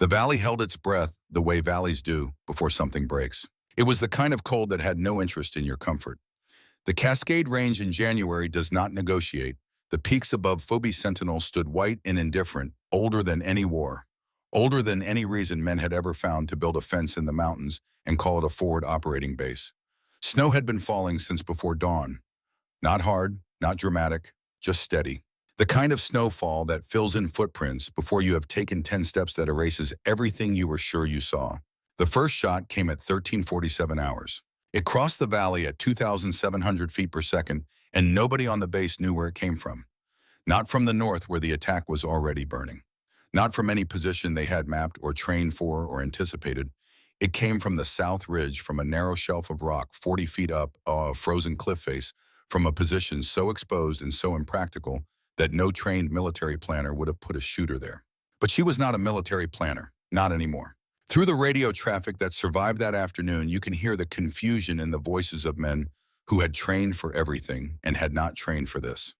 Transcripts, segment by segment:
The valley held its breath the way valleys do before something breaks. It was the kind of cold that had no interest in your comfort. The Cascade Range in January does not negotiate. The peaks above Phoebe Sentinel stood white and indifferent, older than any war, older than any reason men had ever found to build a fence in the mountains and call it a forward operating base. Snow had been falling since before dawn. Not hard, not dramatic, just steady. The kind of snowfall that fills in footprints before you have taken 10 steps that erases everything you were sure you saw. The first shot came at 13:47 hours. It crossed the valley at 2,700 feet per second, and nobody on the base knew where it came from. Not from the north where the attack was already burning. Not from any position they had mapped or trained for or anticipated. It came from the south ridge, from a narrow shelf of rock 40 feet up a frozen cliff face, from a position so exposed and so impractical that no trained military planner would have put a shooter there. But she was not a military planner, not anymore. Through the radio traffic that survived that afternoon, you can hear the confusion in the voices of men who had trained for everything and had not trained for this.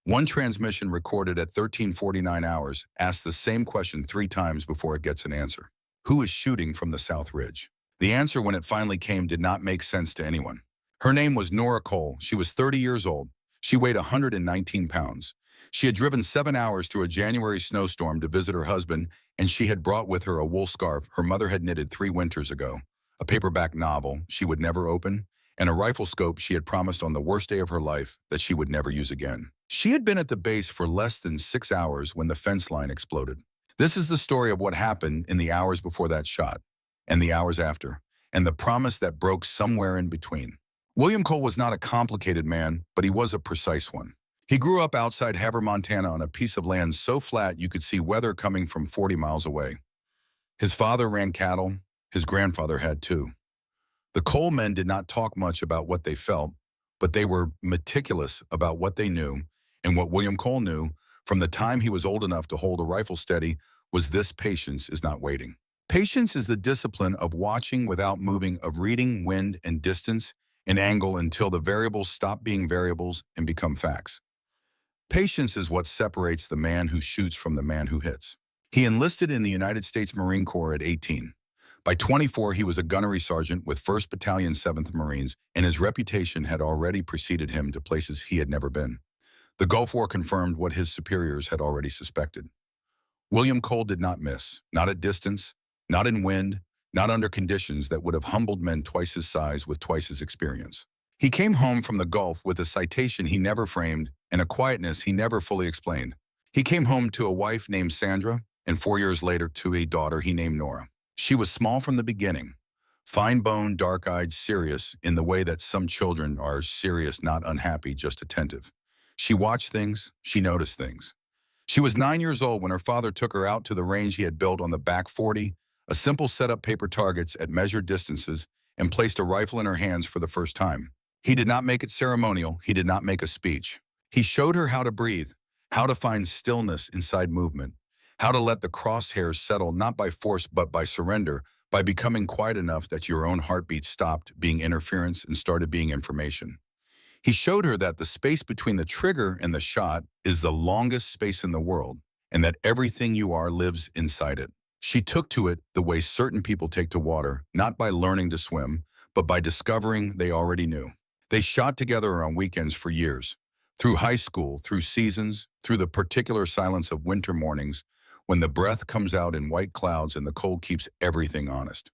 One transmission recorded at 13:49 hours asked the same question 3 times before it gets an answer. Who is shooting from the South Ridge? The answer, when it finally came, did not make sense to anyone. Her name was Nora Cole. She was 30 years old. She weighed 119 pounds. She had driven 7 hours through a January snowstorm to visit her husband, and she had brought with her a wool scarf her mother had knitted 3 winters ago, a paperback novel she would never open, and a rifle scope she had promised on the worst day of her life that she would never use again. She had been at the base for less than 6 hours when the fence line exploded. This is the story of what happened in the hours before that shot, and the hours after, and the promise that broke somewhere in between. William Cole was not a complicated man, but he was a precise one. He grew up outside Havre, Montana, on a piece of land so flat you could see weather coming from 40 miles away. His father ran cattle. His grandfather had too. The Cole men did not talk much about what they felt, but they were meticulous about what they knew, and what William Cole knew from the time he was old enough to hold a rifle steady was this: patience is not waiting. Patience is the discipline of watching without moving, of reading wind and distance and angle until the variables stop being variables and become facts. Patience is what separates the man who shoots from the man who hits. He enlisted in the United States Marine Corps at 18. By 24, he was a gunnery sergeant with 1st Battalion, 7th Marines, and his reputation had already preceded him to places he had never been. The Gulf War confirmed what his superiors had already suspected. William Cole did not miss, not at distance, not in wind, not under conditions that would have humbled men twice his size with twice his experience. He came home from the Gulf with a citation he never framed and a quietness he never fully explained. He came home to a wife named Sandra, and 4 years later to a daughter he named Nora. She was small from the beginning, fine-boned, dark-eyed, serious in the way that some children are: serious, not unhappy, just attentive. She watched things, she noticed things. She was 9 years old when her father took her out to the range he had built on the back 40, a simple set-up paper targets at measured distances, and placed a rifle in her hands for the first time. He did not make it ceremonial. He did not make a speech. He showed her how to breathe, how to find stillness inside movement, how to let the crosshairs settle not by force but by surrender, by becoming quiet enough that your own heartbeat stopped being interference and started being information. He showed her that the space between the trigger and the shot is the longest space in the world, and that everything you are lives inside it. She took to it the way certain people take to water, not by learning to swim, but by discovering they already knew. They shot together on weekends for years, through high school, through seasons, through the particular silence of winter mornings, when the breath comes out in white clouds and the cold keeps everything honest.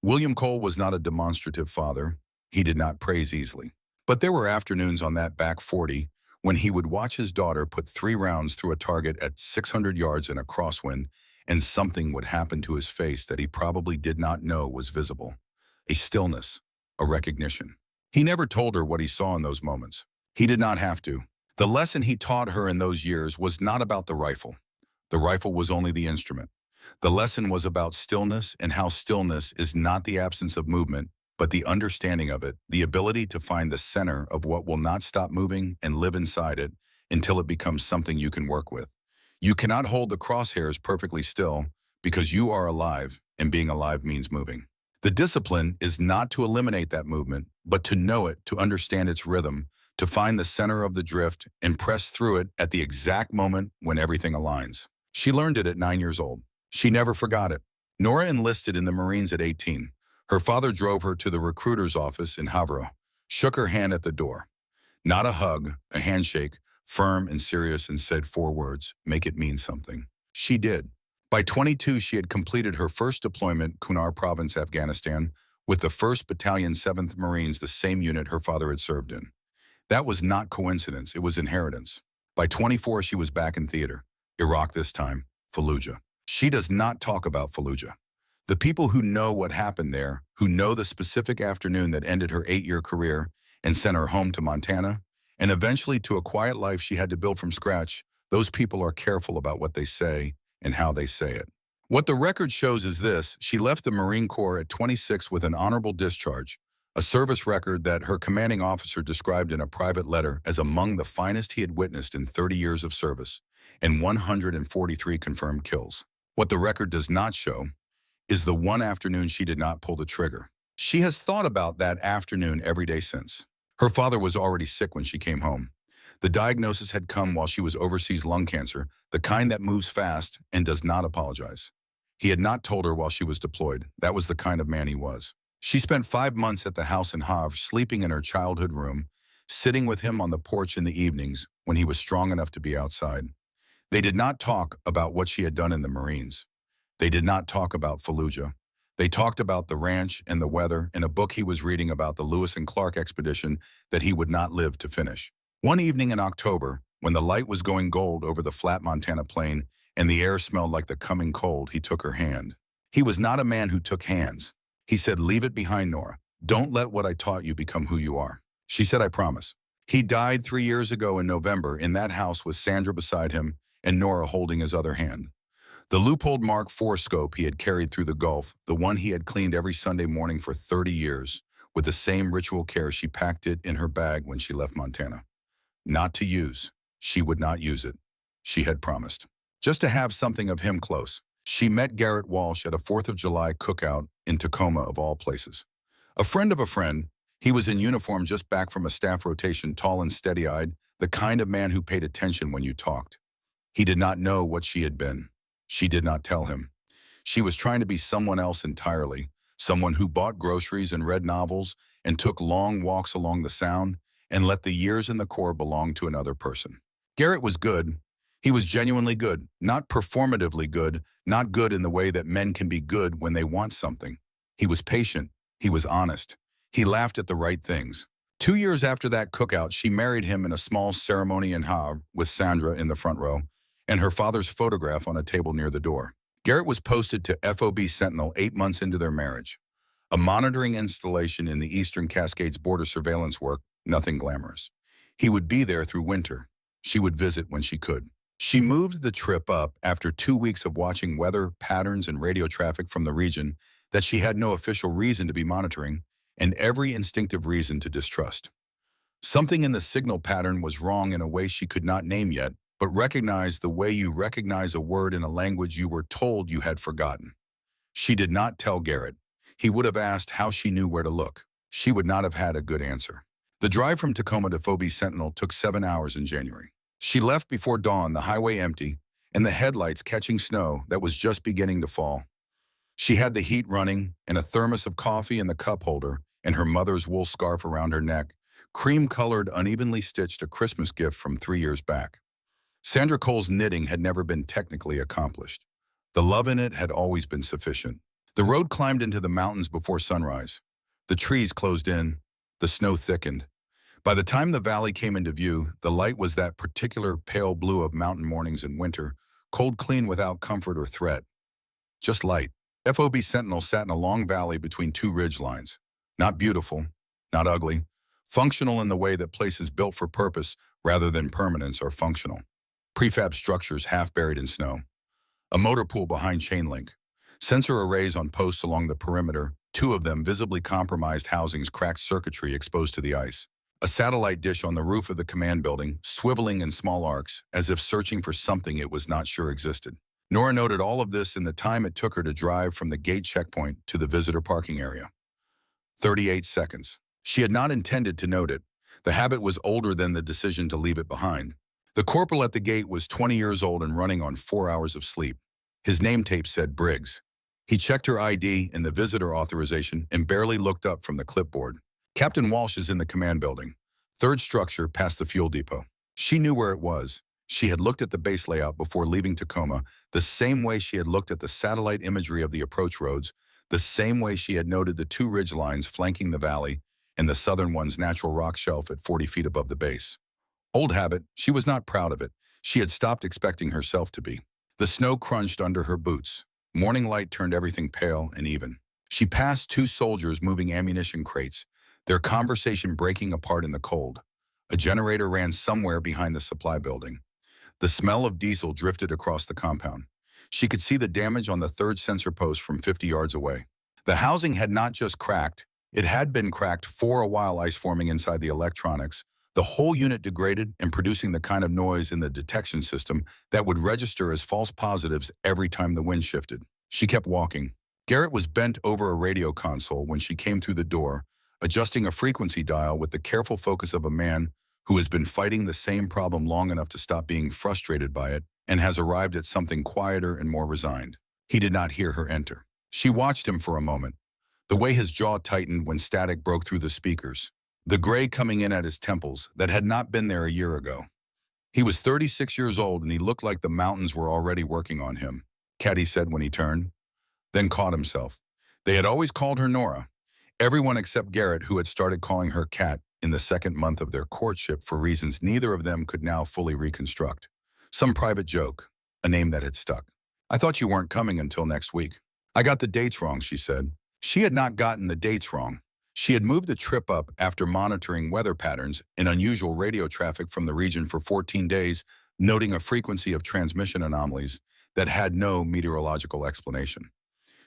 William Cole was not a demonstrative father. He did not praise easily. But there were afternoons on that back 40 when he would watch his daughter put 3 rounds through a target at 600 yards in a crosswind, and something would happen to his face that he probably did not know was visible. A stillness, a recognition. He never told her what he saw in those moments. He did not have to. The lesson he taught her in those years was not about the rifle. The rifle was only the instrument. The lesson was about stillness, and how stillness is not the absence of movement, but the understanding of it, the ability to find the center of what will not stop moving and live inside it until it becomes something you can work with. You cannot hold the crosshairs perfectly still because you are alive, and being alive means moving. The discipline is not to eliminate that movement, but to know it, to understand its rhythm, to find the center of the drift and press through it at the exact moment when everything aligns. She learned it at 9 years old. She never forgot it. Nora enlisted in the Marines at 18. Her father drove her to the recruiter's office in Havre, shook her hand at the door. Not a hug, a handshake, firm and serious, and said four words, make it mean something. She did. By 22, she had completed her first deployment, Kunar Province, Afghanistan, with the 1st Battalion 7th Marines, the same unit her father had served in. That was not coincidence, it was inheritance. By 24, she was back in theater. Iraq this time, Fallujah. She does not talk about Fallujah. The people who know what happened there, who know the specific afternoon that ended her 8-year career and sent her home to Montana, and eventually to a quiet life she had to build from scratch, those people are careful about what they say and how they say it. What the record shows is this: she left the Marine Corps at 26 with an honorable discharge, a service record that her commanding officer described in a private letter as among the finest he had witnessed in 30 years of service, and 143 confirmed kills. What the record does not show is the one afternoon she did not pull the trigger. She has thought about that afternoon every day since. Her father was already sick when she came home. The diagnosis had come while she was overseas: lung cancer, the kind that moves fast and does not apologize. He had not told her while she was deployed. That was the kind of man he was. She spent 5 months at the house in Havre, sleeping in her childhood room, sitting with him on the porch in the evenings when he was strong enough to be outside. They did not talk about what she had done in the Marines. They did not talk about Fallujah. They talked about the ranch and the weather in a book he was reading about the Lewis and Clark expedition that he would not live to finish. One evening in October, when the light was going gold over the flat Montana plain and the air smelled like the coming cold, he took her hand. He was not a man who took hands. He said, "Leave it behind, Nora. Don't let what I taught you become who you are." She said, "I promise." He died 3 years ago in November in that house with Sandra beside him and Nora holding his other hand. The Leupold Mark IV scope he had carried through the Gulf, the one he had cleaned every Sunday morning for 30 years, with the same ritual care, she packed it in her bag when she left Montana. Not to use. She would not use it. She had promised. Just to have something of him close. She met Garrett Walsh at a 4th of July cookout in Tacoma, of all places. A friend of a friend, he was in uniform just back from a staff rotation, tall and steady-eyed, the kind of man who paid attention when you talked. He did not know what she had been. She did not tell him. She was trying to be someone else entirely, someone who bought groceries and read novels and took long walks along the Sound and let the years in the Corps belong to another person. Garrett was good. He was genuinely good, not performatively good, not good in the way that men can be good when they want something. He was patient. He was honest. He laughed at the right things. 2 years after that cookout, she married him in a small ceremony in Havre with Sandra in the front row and her father's photograph on a table near the door. Garrett was posted to FOB Sentinel 8 months into their marriage. A monitoring installation in the Eastern Cascades border surveillance work, nothing glamorous. He would be there through winter. She would visit when she could. She moved the trip up after 2 weeks of watching weather patterns and radio traffic from the region that she had no official reason to be monitoring and every instinctive reason to distrust. Something in the signal pattern was wrong in a way she could not name yet, but recognized the way you recognize a word in a language you were told you had forgotten. She did not tell Garrett. He would have asked how she knew where to look. She would not have had a good answer. The drive from Tacoma to FOB Sentinel took 7 hours in January. She left before dawn, the highway empty, and the headlights catching snow that was just beginning to fall. She had the heat running and a thermos of coffee in the cup holder and her mother's wool scarf around her neck, cream-colored, unevenly stitched, a Christmas gift from 3 years back. Sandra Cole's knitting had never been technically accomplished. The love in it had always been sufficient. The road climbed into the mountains before sunrise. The trees closed in. The snow thickened. By the time the valley came into view, the light was that particular pale blue of mountain mornings in winter, cold clean without comfort or threat. Just light. FOB Sentinel sat in a long valley between 2 ridge lines. Not beautiful, not ugly, functional in the way that places built for purpose rather than permanence are functional. Prefab structures half buried in snow. A motor pool behind chain link. Sensor arrays on posts along the perimeter, 2 of them visibly compromised housings, cracked circuitry exposed to the ice. A satellite dish on the roof of the command building, swiveling in small arcs, as if searching for something it was not sure existed. Nora noted all of this in the time it took her to drive from the gate checkpoint to the visitor parking area. 38 seconds. She had not intended to note it. The habit was older than the decision to leave it behind. The corporal at the gate was 20 years old and running on 4 hours of sleep. His name tape said Briggs. He checked her ID and the visitor authorization and barely looked up from the clipboard. Captain Walsh is in the command building. Third structure past the fuel depot. She knew where it was. She had looked at the base layout before leaving Tacoma, the same way she had looked at the satellite imagery of the approach roads, the same way she had noted the two ridge lines flanking the valley and the southern one's natural rock shelf at 40 feet above the base. Old habit, she was not proud of it. She had stopped expecting herself to be. The snow crunched under her boots. Morning light turned everything pale and even. She passed two soldiers moving ammunition crates, their conversation breaking apart in the cold. A generator ran somewhere behind the supply building. The smell of diesel drifted across the compound. She could see the damage on the third sensor post from 50 yards away. The housing had not just cracked, it had been cracked for a while, ice forming inside the electronics, the whole unit degraded and producing the kind of noise in the detection system that would register as false positives every time the wind shifted. She kept walking. Garrett was bent over a radio console when she came through the door, adjusting a frequency dial with the careful focus of a man who has been fighting the same problem long enough to stop being frustrated by it and has arrived at something quieter and more resigned. He did not hear her enter. She watched him for a moment, the way his jaw tightened when static broke through the speakers, the gray coming in at his temples that had not been there a year ago. He was 36 years old and he looked like the mountains were already working on him, Caddy said when he turned, then caught himself. They had always called her Nora. Everyone except Garrett, who had started calling her Cat in the second month of their courtship for reasons neither of them could now fully reconstruct. Some private joke, a name that had stuck. I thought you weren't coming until next week. I got the dates wrong, she said. She had not gotten the dates wrong. She had moved the trip up after monitoring weather patterns and unusual radio traffic from the region for 14 days, noting a frequency of transmission anomalies that had no meteorological explanation.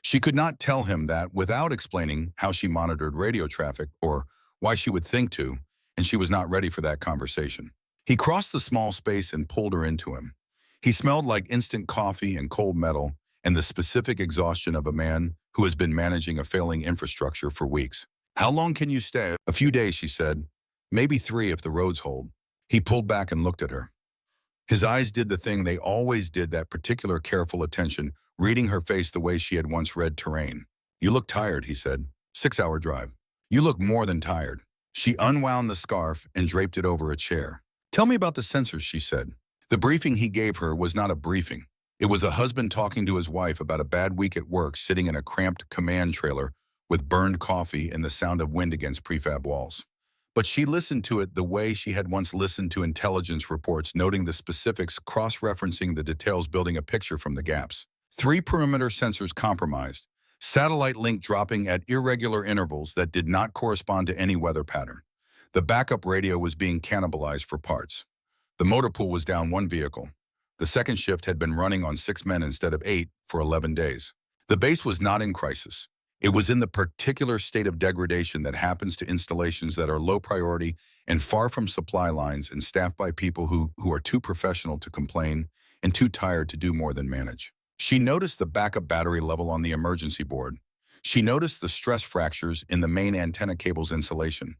She could not tell him that without explaining how she monitored radio traffic or why she would think to, and she was not ready for that conversation. He crossed the small space and pulled her into him. He smelled like instant coffee and cold metal and the specific exhaustion of a man who has been managing a failing infrastructure for weeks. How long can you stay? A few days, she said. Maybe 3 if the roads hold. He pulled back and looked at her. His eyes did the thing they always did, that particular careful attention, reading her face the way she had once read terrain. You look tired, he said. 6-hour drive. You look more than tired. She unwound the scarf and draped it over a chair. Tell me about the sensors, she said. The briefing he gave her was not a briefing. It was a husband talking to his wife about a bad week at work, sitting in a cramped command trailer with burned coffee and the sound of wind against prefab walls. But she listened to it the way she had once listened to intelligence reports, noting the specifics, cross-referencing the details, building a picture from the gaps. 3 perimeter sensors compromised, satellite link dropping at irregular intervals that did not correspond to any weather pattern. The backup radio was being cannibalized for parts. The motor pool was down 1 vehicle. The second shift had been running on 6 men instead of 8 for 11 days. The base was not in crisis. It was in the particular state of degradation that happens to installations that are low priority and far from supply lines and staffed by people who are too professional to complain and too tired to do more than manage. She noticed the backup battery level on the emergency board. She noticed the stress fractures in the main antenna cable's insulation.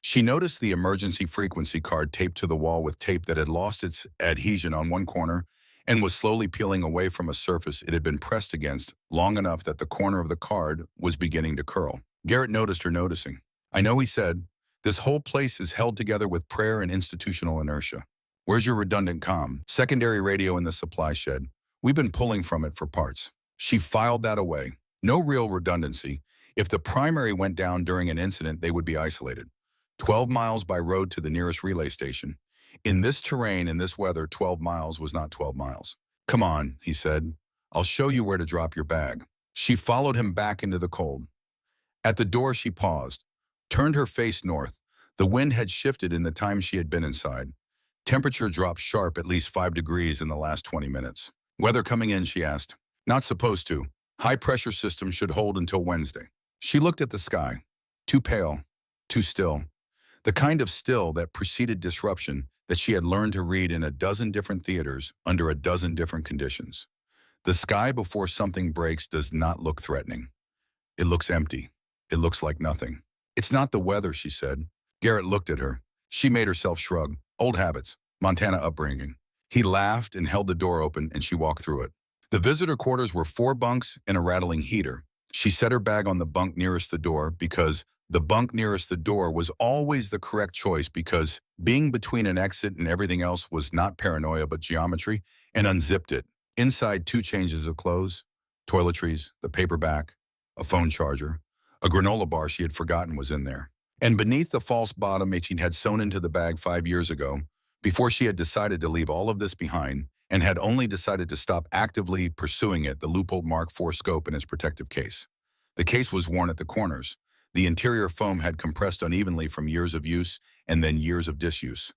She noticed the emergency frequency card taped to the wall with tape that had lost its adhesion on one corner and was slowly peeling away from a surface it had been pressed against long enough that the corner of the card was beginning to curl. Garrett noticed her noticing. I know, he said. This whole place is held together with prayer and institutional inertia. Where's your redundant comm? Secondary radio in the supply shed. We've been pulling from it for parts. She filed that away. No real redundancy. If the primary went down during an incident, they would be isolated. 12 miles by road to the nearest relay station. In this terrain, in this weather, 12 miles was not 12 miles. Come on, he said. I'll show you where to drop your bag. She followed him back into the cold. At the door, she paused, turned her face north. The wind had shifted in the time she had been inside. Temperature dropped sharp, at least 5 degrees in the last 20 minutes. Weather coming in, she asked. Not supposed to. High pressure system should hold until Wednesday. She looked at the sky. Too pale, too still. The kind of still that preceded disruption that she had learned to read in a dozen different theaters under a dozen different conditions. The sky before something breaks does not look threatening. It looks empty. It looks like nothing. It's not the weather, she said. Garrett looked at her. She made herself shrug. Old habits, Montana upbringing. He laughed and held the door open, and she walked through it. The visitor quarters were 4 bunks and a rattling heater. She set her bag on the bunk nearest the door because the bunk nearest the door was always the correct choice because being between an exit and everything else was not paranoia but geometry, and unzipped it. Inside 2 changes of clothes, toiletries, the paperback, a phone charger, a granola bar she had forgotten was in there. And beneath the false bottom 18 had sewn into the bag 5 years ago, before she had decided to leave all of this behind, and had only decided to stop actively pursuing it, the Leupold Mark IV scope in its protective case. The case was worn at the corners. The interior foam had compressed unevenly from years of use and then years of disuse.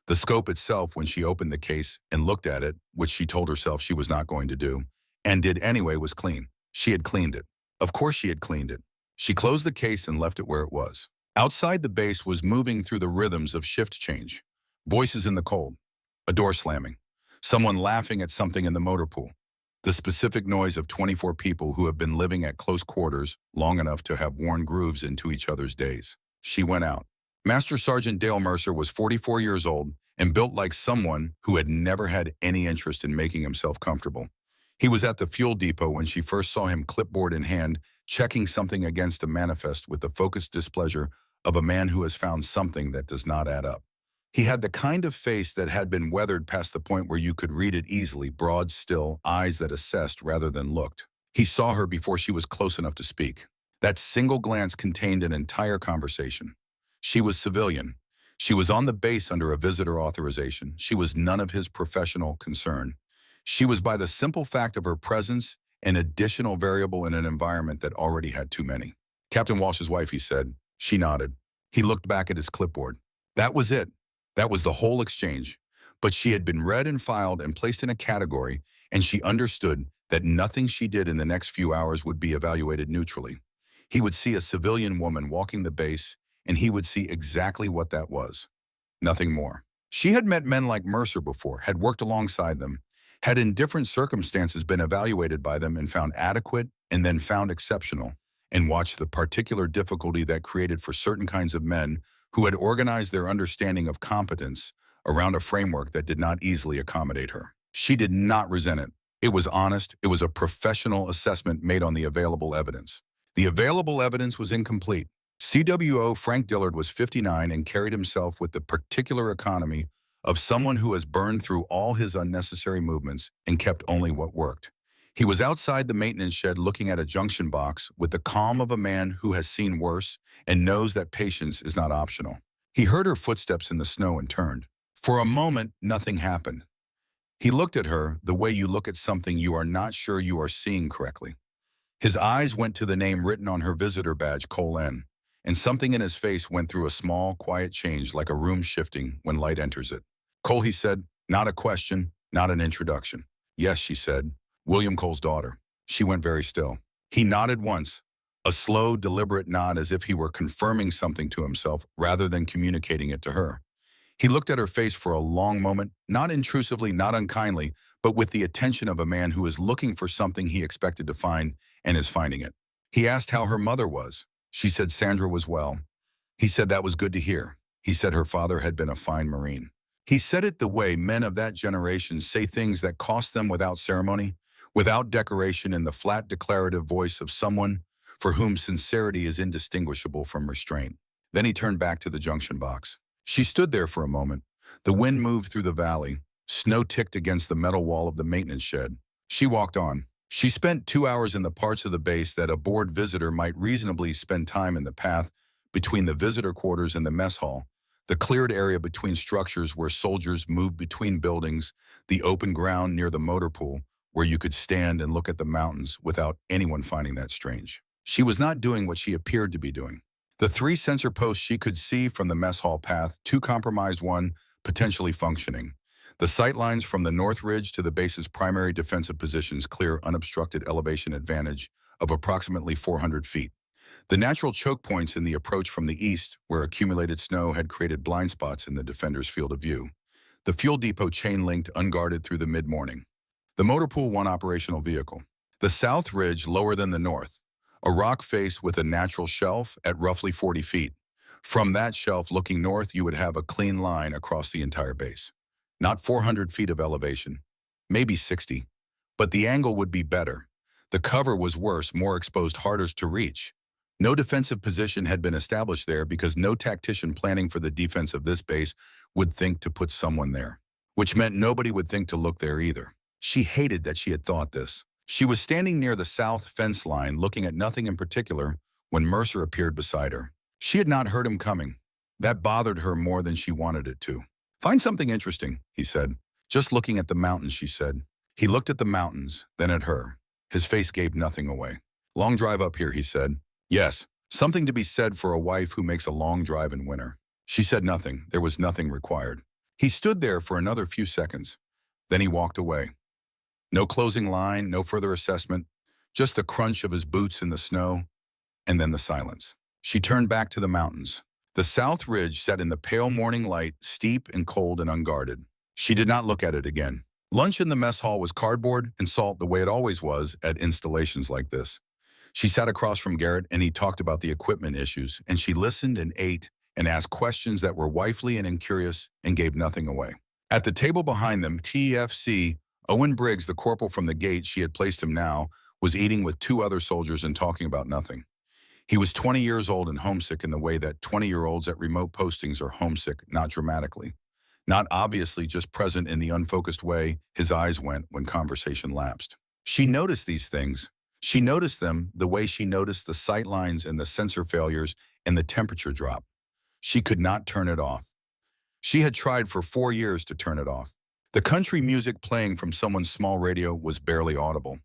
The scope itself, when she opened the case and looked at it, which she told herself she was not going to do, and did anyway, was clean. She had cleaned it. Of course she had cleaned it. She closed the case and left it where it was. Outside the base was moving through the rhythms of shift change. Voices in the cold. A door slamming. Someone laughing at something in the motor pool. The specific noise of 24 people who have been living at close quarters long enough to have worn grooves into each other's days. She went out. Master Sergeant Dale Mercer was 44 years old and built like someone who had never had any interest in making himself comfortable. He was at the fuel depot when she first saw him, clipboard in hand, checking something against a manifest with the focused displeasure of a man who has found something that does not add up. He had the kind of face that had been weathered past the point where you could read it easily, broad, still, eyes that assessed rather than looked. He saw her before she was close enough to speak. That single glance contained an entire conversation. She was civilian. She was on the base under a visitor authorization. She was none of his professional concern. She was, by the simple fact of her presence, an additional variable in an environment that already had too many. Captain Walsh's wife, he said. She nodded. He looked back at his clipboard. That was it. That was the whole exchange. But she had been read and filed and placed in a category, and she understood that nothing she did in the next few hours would be evaluated neutrally. He would see a civilian woman walking the base, and he would see exactly what that was. Nothing more. She had met men like Mercer before, had worked alongside them, had in different circumstances been evaluated by them and found adequate and then found exceptional, and watched the particular difficulty that created for certain kinds of men who had organized their understanding of competence around a framework that did not easily accommodate her. She did not resent it. It was honest. It was a professional assessment made on the available evidence. The available evidence was incomplete. CWO Frank Dillard was 59 and carried himself with the particular economy of someone who has burned through all his unnecessary movements and kept only what worked. He was outside the maintenance shed looking at a junction box with the calm of a man who has seen worse and knows that patience is not optional. He heard her footsteps in the snow and turned. For a moment, nothing happened. He looked at her the way you look at something you are not sure you are seeing correctly. His eyes went to the name written on her visitor badge, Cole N., and something in his face went through a small, quiet change like a room shifting when light enters it. Cole, he said, not a question, not an introduction. Yes, she said. William Cole's daughter. She went very still. He nodded once, a slow, deliberate nod as if he were confirming something to himself rather than communicating it to her. He looked at her face for a long moment, not intrusively, not unkindly, but with the attention of a man who is looking for something he expected to find and is finding it. He asked how her mother was. She said Sandra was well. He said that was good to hear. He said her father had been a fine Marine. He said it the way men of that generation say things that cost them without ceremony, without decoration, in the flat declarative voice of someone for whom sincerity is indistinguishable from restraint. Then he turned back to the junction box. She stood there for a moment. The wind moved through the valley. Snow ticked against the metal wall of the maintenance shed. She walked on. She spent 2 hours in the parts of the base that a bored visitor might reasonably spend time in: the path between the visitor quarters and the mess hall, the cleared area between structures where soldiers moved between buildings, the open ground near the motor pool, where you could stand and look at the mountains without anyone finding that strange. She was not doing what she appeared to be doing. The 3 sensor posts she could see from the mess hall path, 2 compromised, 1 potentially functioning. The sight lines from the North Ridge to the base's primary defensive positions clear unobstructed elevation advantage of approximately 400 feet. The natural choke points in the approach from the east, where accumulated snow had created blind spots in the defender's field of view. The fuel depot chain-linked unguarded through the mid-morning. The motor pool, 1 operational vehicle. The south ridge lower than the north, a rock face with a natural shelf at roughly 40 feet. From that shelf looking north, you would have a clean line across the entire base. Not 400 feet of elevation, maybe 60, But the angle would be better. The cover was worse, more exposed, harder to reach. No defensive position had been established there because no tactician planning for the defense of this base would think to put someone there, which meant nobody would think to look there either. She hated that she had thought this. She was standing near the south fence line, looking at nothing in particular, when Mercer appeared beside her. She had not heard him coming. That bothered her more than she wanted it to. "Find something interesting," he said. "Just looking at the mountains," she said. He looked at the mountains, then at her. His face gave nothing away. "Long drive up here," he said. "Yes, something to be said for a wife who makes a long drive in winter." She said nothing. There was nothing required. He stood there for another few seconds. Then he walked away. No closing line, no further assessment, just the crunch of his boots in the snow, and then the silence. She turned back to the mountains. The south ridge set in the pale morning light, steep and cold and unguarded. She did not look at it again. Lunch in the mess hall was cardboard and salt the way it always was at installations like this. She sat across from Garrett and he talked about the equipment issues, and she listened and ate and asked questions that were wifely and incurious and gave nothing away. At the table behind them, TFC, Owen Briggs, the corporal from the gate she had placed him now, was eating with two other soldiers and talking about nothing. He was 20 years old and homesick in the way that 20-year-olds at remote postings are homesick, not dramatically. Not obviously, just present in the unfocused way his eyes went when conversation lapsed. She noticed these things. She noticed them the way she noticed the sight lines and the sensor failures and the temperature drop. She could not turn it off. She had tried for 4 years to turn it off. The country music playing from someone's small radio was barely audible.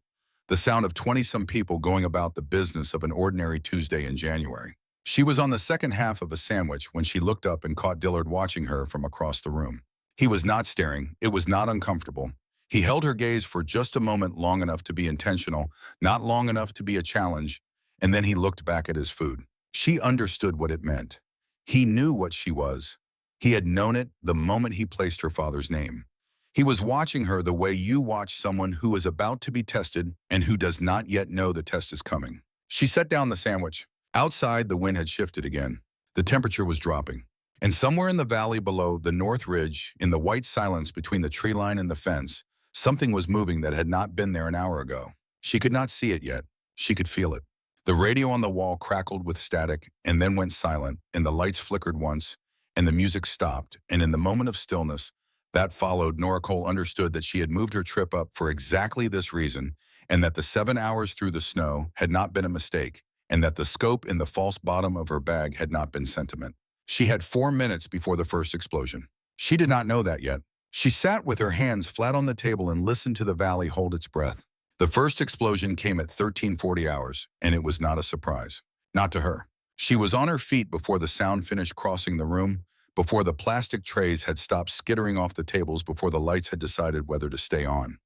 The sound of 20-some people going about the business of an ordinary Tuesday in January. She was on the second half of a sandwich when she looked up and caught Dillard watching her from across the room. He was not staring. It was not uncomfortable. He held her gaze for just a moment, long enough to be intentional, not long enough to be a challenge, and then he looked back at his food. She understood what it meant. He knew what she was. He had known it the moment he placed her father's name. He was watching her the way you watch someone who is about to be tested and who does not yet know the test is coming. She set down the sandwich. Outside, the wind had shifted again. The temperature was dropping. And somewhere in the valley below the north ridge, in the white silence between the tree line and the fence, something was moving that had not been there an hour ago. She could not see it yet. She could feel it. The radio on the wall crackled with static and then went silent, and the lights flickered once, and the music stopped, and in the moment of stillness that followed, Nora Cole understood that she had moved her trip up for exactly this reason, and that the 7 hours through the snow had not been a mistake, and that the scope in the false bottom of her bag had not been sentiment. She had 4 minutes before the first explosion. She did not know that yet. She sat with her hands flat on the table and listened to the valley hold its breath. The first explosion came at 13:40 hours, and it was not a surprise. Not to her. She was on her feet before the sound finished crossing the room, before the plastic trays had stopped skittering off the tables, before the lights had decided whether to stay on.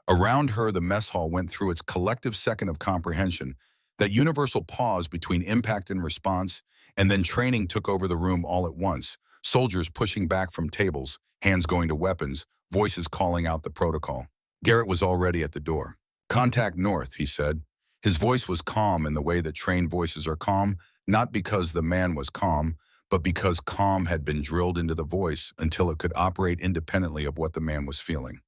Around her, the mess hall went through its collective second of comprehension, that universal pause between impact and response, and then training took over the room all at once, soldiers pushing back from tables, hands going to weapons, voices calling out the protocol. Garrett was already at the door. "Contact north," he said. His voice was calm in the way that trained voices are calm, not because the man was calm, but because calm had been drilled into the voice until it could operate independently of what the man was feeling.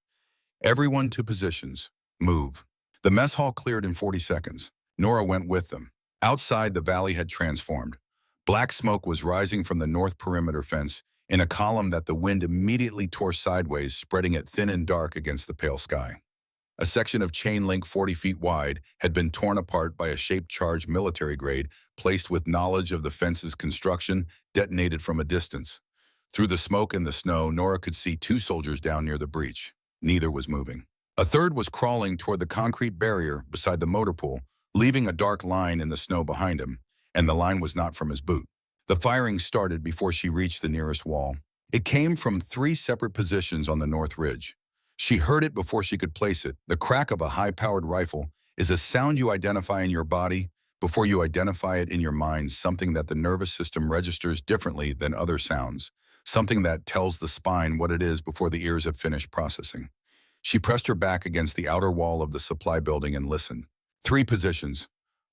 "Everyone to positions. Move." The mess hall cleared in 40 seconds. Nora went with them. Outside, the valley had transformed. Black smoke was rising from the north perimeter fence in a column that the wind immediately tore sideways, spreading it thin and dark against the pale sky. A section of chain link 40 feet wide had been torn apart by a shape-charged military grade placed with knowledge of the fence's construction, detonated from a distance. Through the smoke and the snow, Nora could see 2 soldiers down near the breach. Neither was moving. A third was crawling toward the concrete barrier beside the motor pool, leaving a dark line in the snow behind him, and the line was not from his boot. The firing started before she reached the nearest wall. It came from 3 separate positions on the north ridge. She heard it before she could place it. The crack of a high-powered rifle is a sound you identify in your body before you identify it in your mind, something that the nervous system registers differently than other sounds, something that tells the spine what it is before the ears have finished processing. She pressed her back against the outer wall of the supply building and listened. 3 positions,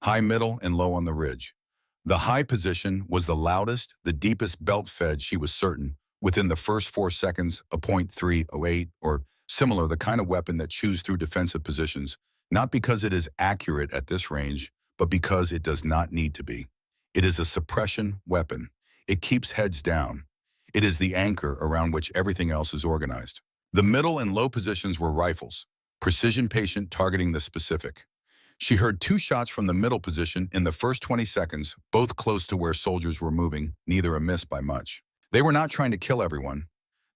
high, middle, and low on the ridge. The high position was the loudest, the deepest belt fed, she was certain, within the first 4 seconds, a .308 or Similar, the kind of weapon that chews through defensive positions, not because it is accurate at this range, but because it does not need to be. It is a suppression weapon. It keeps heads down. It is the anchor around which everything else is organized. The middle and low positions were rifles, precision patient targeting the specific. She heard two shots from the middle position in the first 20 seconds, both close to where soldiers were moving, neither a miss by much. They were not trying to kill everyone.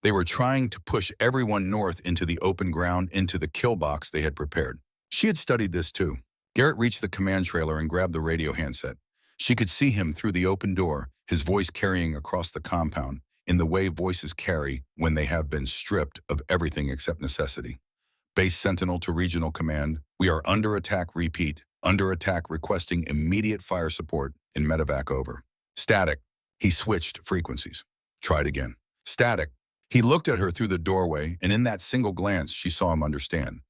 They were trying to push everyone north into the open ground, into the kill box they had prepared. She had studied this too. Garrett reached the command trailer and grabbed the radio handset. She could see him through the open door, his voice carrying across the compound, in the way voices carry when they have been stripped of everything except necessity. Base Sentinel to Regional Command, we are under attack, repeat, under attack, requesting immediate fire support in medevac, over. Static. He switched frequencies. Tried again. Static. He looked at her through the doorway, and in that single glance, she saw him understand.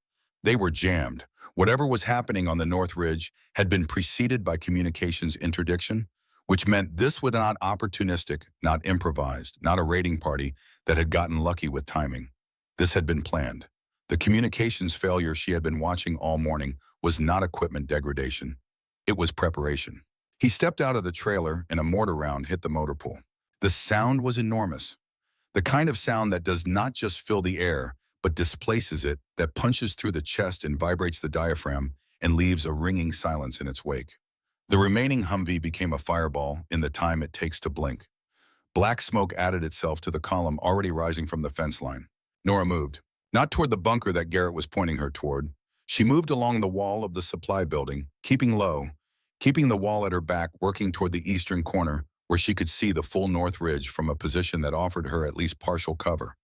They were jammed. Whatever was happening on the North Ridge had been preceded by communications interdiction, which meant this was not opportunistic, not improvised, not a raiding party that had gotten lucky with timing. This had been planned. The communications failure she had been watching all morning was not equipment degradation. It was preparation. He stepped out of the trailer and a mortar round hit the motor pool. The sound was enormous. The kind of sound that does not just fill the air, but displaces it, that punches through the chest and vibrates the diaphragm and leaves a ringing silence in its wake. The remaining Humvee became a fireball in the time it takes to blink. Black smoke added itself to the column already rising from the fence line. Nora moved. Not toward the bunker that Garrett was pointing her toward. She moved along the wall of the supply building, keeping low, keeping the wall at her back, working toward the eastern corner where she could see the full North Ridge from a position that offered her at least partial cover.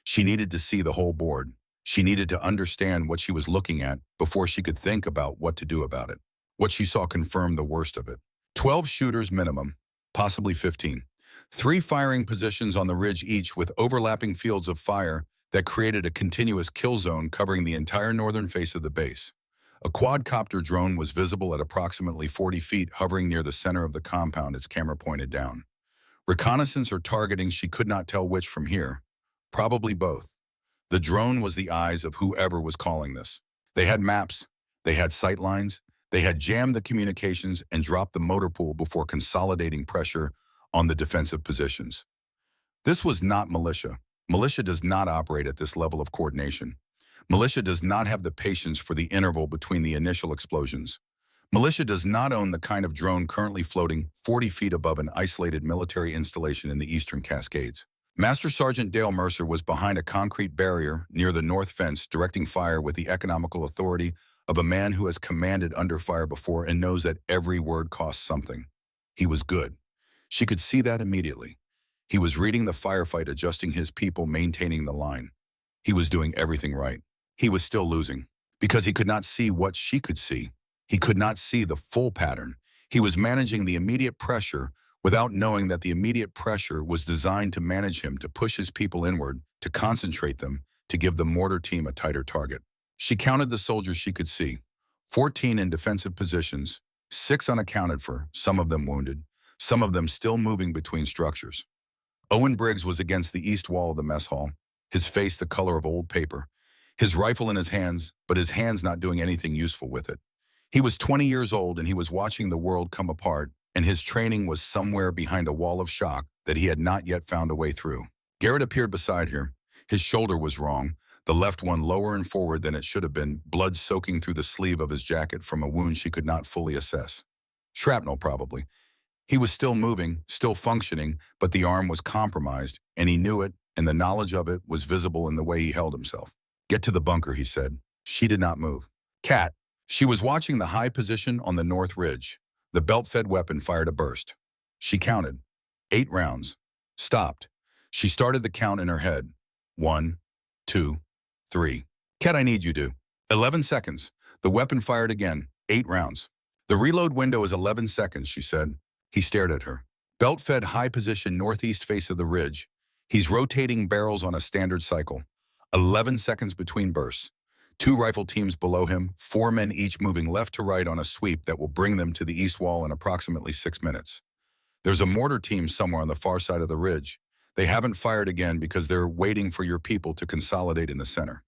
She needed to see the whole board. She needed to understand what she was looking at before she could think about what to do about it. What she saw confirmed the worst of it. 12 shooters minimum, possibly 15. 3 firing positions on the ridge each with overlapping fields of fire that created a continuous kill zone covering the entire northern face of the base. A quadcopter drone was visible at approximately 40 feet, hovering near the center of the compound, its camera pointed down. Reconnaissance or targeting, she could not tell which from here. Probably both. The drone was the eyes of whoever was calling this. They had maps, they had sight lines, they had jammed the communications and dropped the motor pool before consolidating pressure on the defensive positions. This was not militia. Militia does not operate at this level of coordination. Militia does not have the patience for the interval between the initial explosions. Militia does not own the kind of drone currently floating 40 feet above an isolated military installation in the eastern Cascades. Master Sergeant Dale Mercer was behind a concrete barrier near the north fence, directing fire with the economical authority of a man who has commanded under fire before and knows that every word costs something. He was good. She could see that immediately. He was reading the firefight, adjusting his people, maintaining the line. He was doing everything right. He was still losing because he could not see what she could see. He could not see the full pattern. He was managing the immediate pressure without knowing that the immediate pressure was designed to manage him, to push his people inward, to concentrate them, to give the mortar team a tighter target. She counted the soldiers she could see. 14 in defensive positions, 6 unaccounted for, some of them wounded, some of them still moving between structures. Owen Briggs was against the east wall of the mess hall, his face the color of old paper, his rifle in his hands, but his hands not doing anything useful with it. He was 20 years old and he was watching the world come apart, and his training was somewhere behind a wall of shock that he had not yet found a way through. Garrett appeared beside her. His shoulder was wrong, the left one lower and forward than it should have been, blood soaking through the sleeve of his jacket from a wound she could not fully assess. Shrapnel, probably. He was still moving, still functioning, but the arm was compromised, and he knew it, and the knowledge of it was visible in the way he held himself. "Get to the bunker," he said. She did not move. Cat. She was watching the high position on the North Ridge. The belt-fed weapon fired a burst. She counted. 8 rounds. Stopped. She started the count in her head. 1, 2, 3. "Cat, I need you to." 11 seconds. The weapon fired again. 8 rounds. "The reload window is 11 seconds, she said. He stared at her. Belt-fed high position northeast face of the ridge. He's rotating barrels on a standard cycle. 11 seconds between bursts. 2 rifle teams below him, 4 men each moving left to right on a sweep that will bring them to the east wall in approximately 6 minutes. There's a mortar team somewhere on the far side of the ridge. They haven't fired again because they're waiting for your people to consolidate in the center.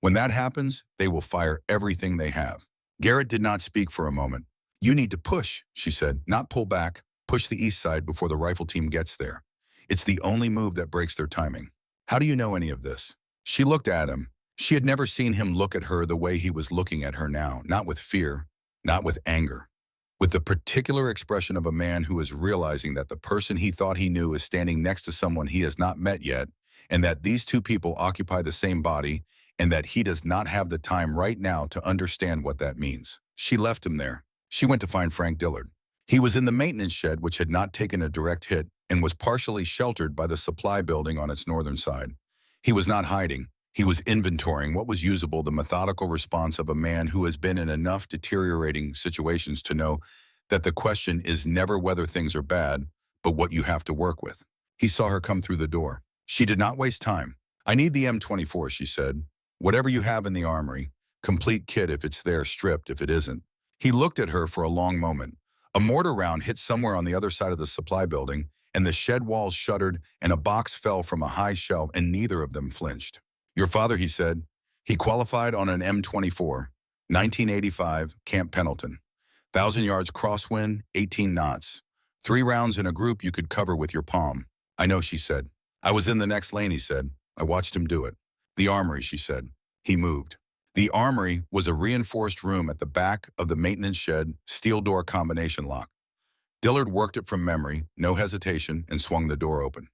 When that happens, they will fire everything they have. Garrett did not speak for a moment. You need to push, she said, not pull back. Push the east side before the rifle team gets there. It's the only move that breaks their timing. How do you know any of this? She looked at him. She had never seen him look at her the way he was looking at her now, not with fear, not with anger, with the particular expression of a man who is realizing that the person he thought he knew is standing next to someone he has not met yet, and that these two people occupy the same body, and that he does not have the time right now to understand what that means. She left him there. She went to find Frank Dillard. He was in the maintenance shed, which had not taken a direct hit and was partially sheltered by the supply building on its northern side. He was not hiding. He was inventorying what was usable, the methodical response of a man who has been in enough deteriorating situations to know that the question is never whether things are bad, but what you have to work with. He saw her come through the door. She did not waste time. I need the M24, she said. Whatever you have in the armory, complete kit if it's there, stripped if it isn't. He looked at her for a long moment. A mortar round hit somewhere on the other side of the supply building, and the shed walls shuddered, and a box fell from a high shelf, and neither of them flinched. Your father, he said. He qualified on an M24, 1985, Camp Pendleton. 1,000 yards crosswind, 18 knots. 3 rounds in a group you could cover with your palm. I know, she said. I was in the next lane, he said. I watched him do it. The armory, she said. He moved. The armory was a reinforced room at the back of the maintenance shed, steel door combination lock. Dillard worked it from memory, no hesitation, and swung the door open.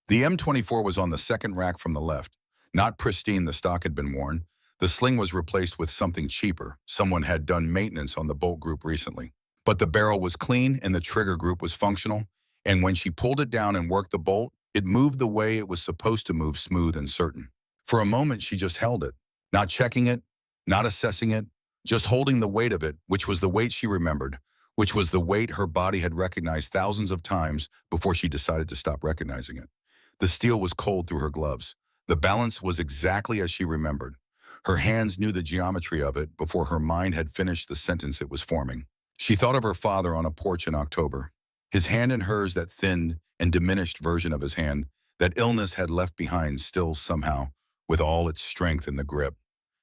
The M24 was on the second rack from the left. Not pristine, the stock had been worn. The sling was replaced with something cheaper. Someone had done maintenance on the bolt group recently. But the barrel was clean and the trigger group was functional, and when she pulled it down and worked the bolt, it moved the way it was supposed to move, smooth and certain. For a moment, she just held it, not checking it, not assessing it, just holding the weight of it, which was the weight she remembered, which was the weight her body had recognized thousands of times before she decided to stop recognizing it. The steel was cold through her gloves. The balance was exactly as she remembered. Her hands knew the geometry of it before her mind had finished the sentence it was forming. She thought of her father on a porch in October. His hand in hers, that thinned and diminished version of his hand, that illness had left behind still somehow, with all its strength in the grip.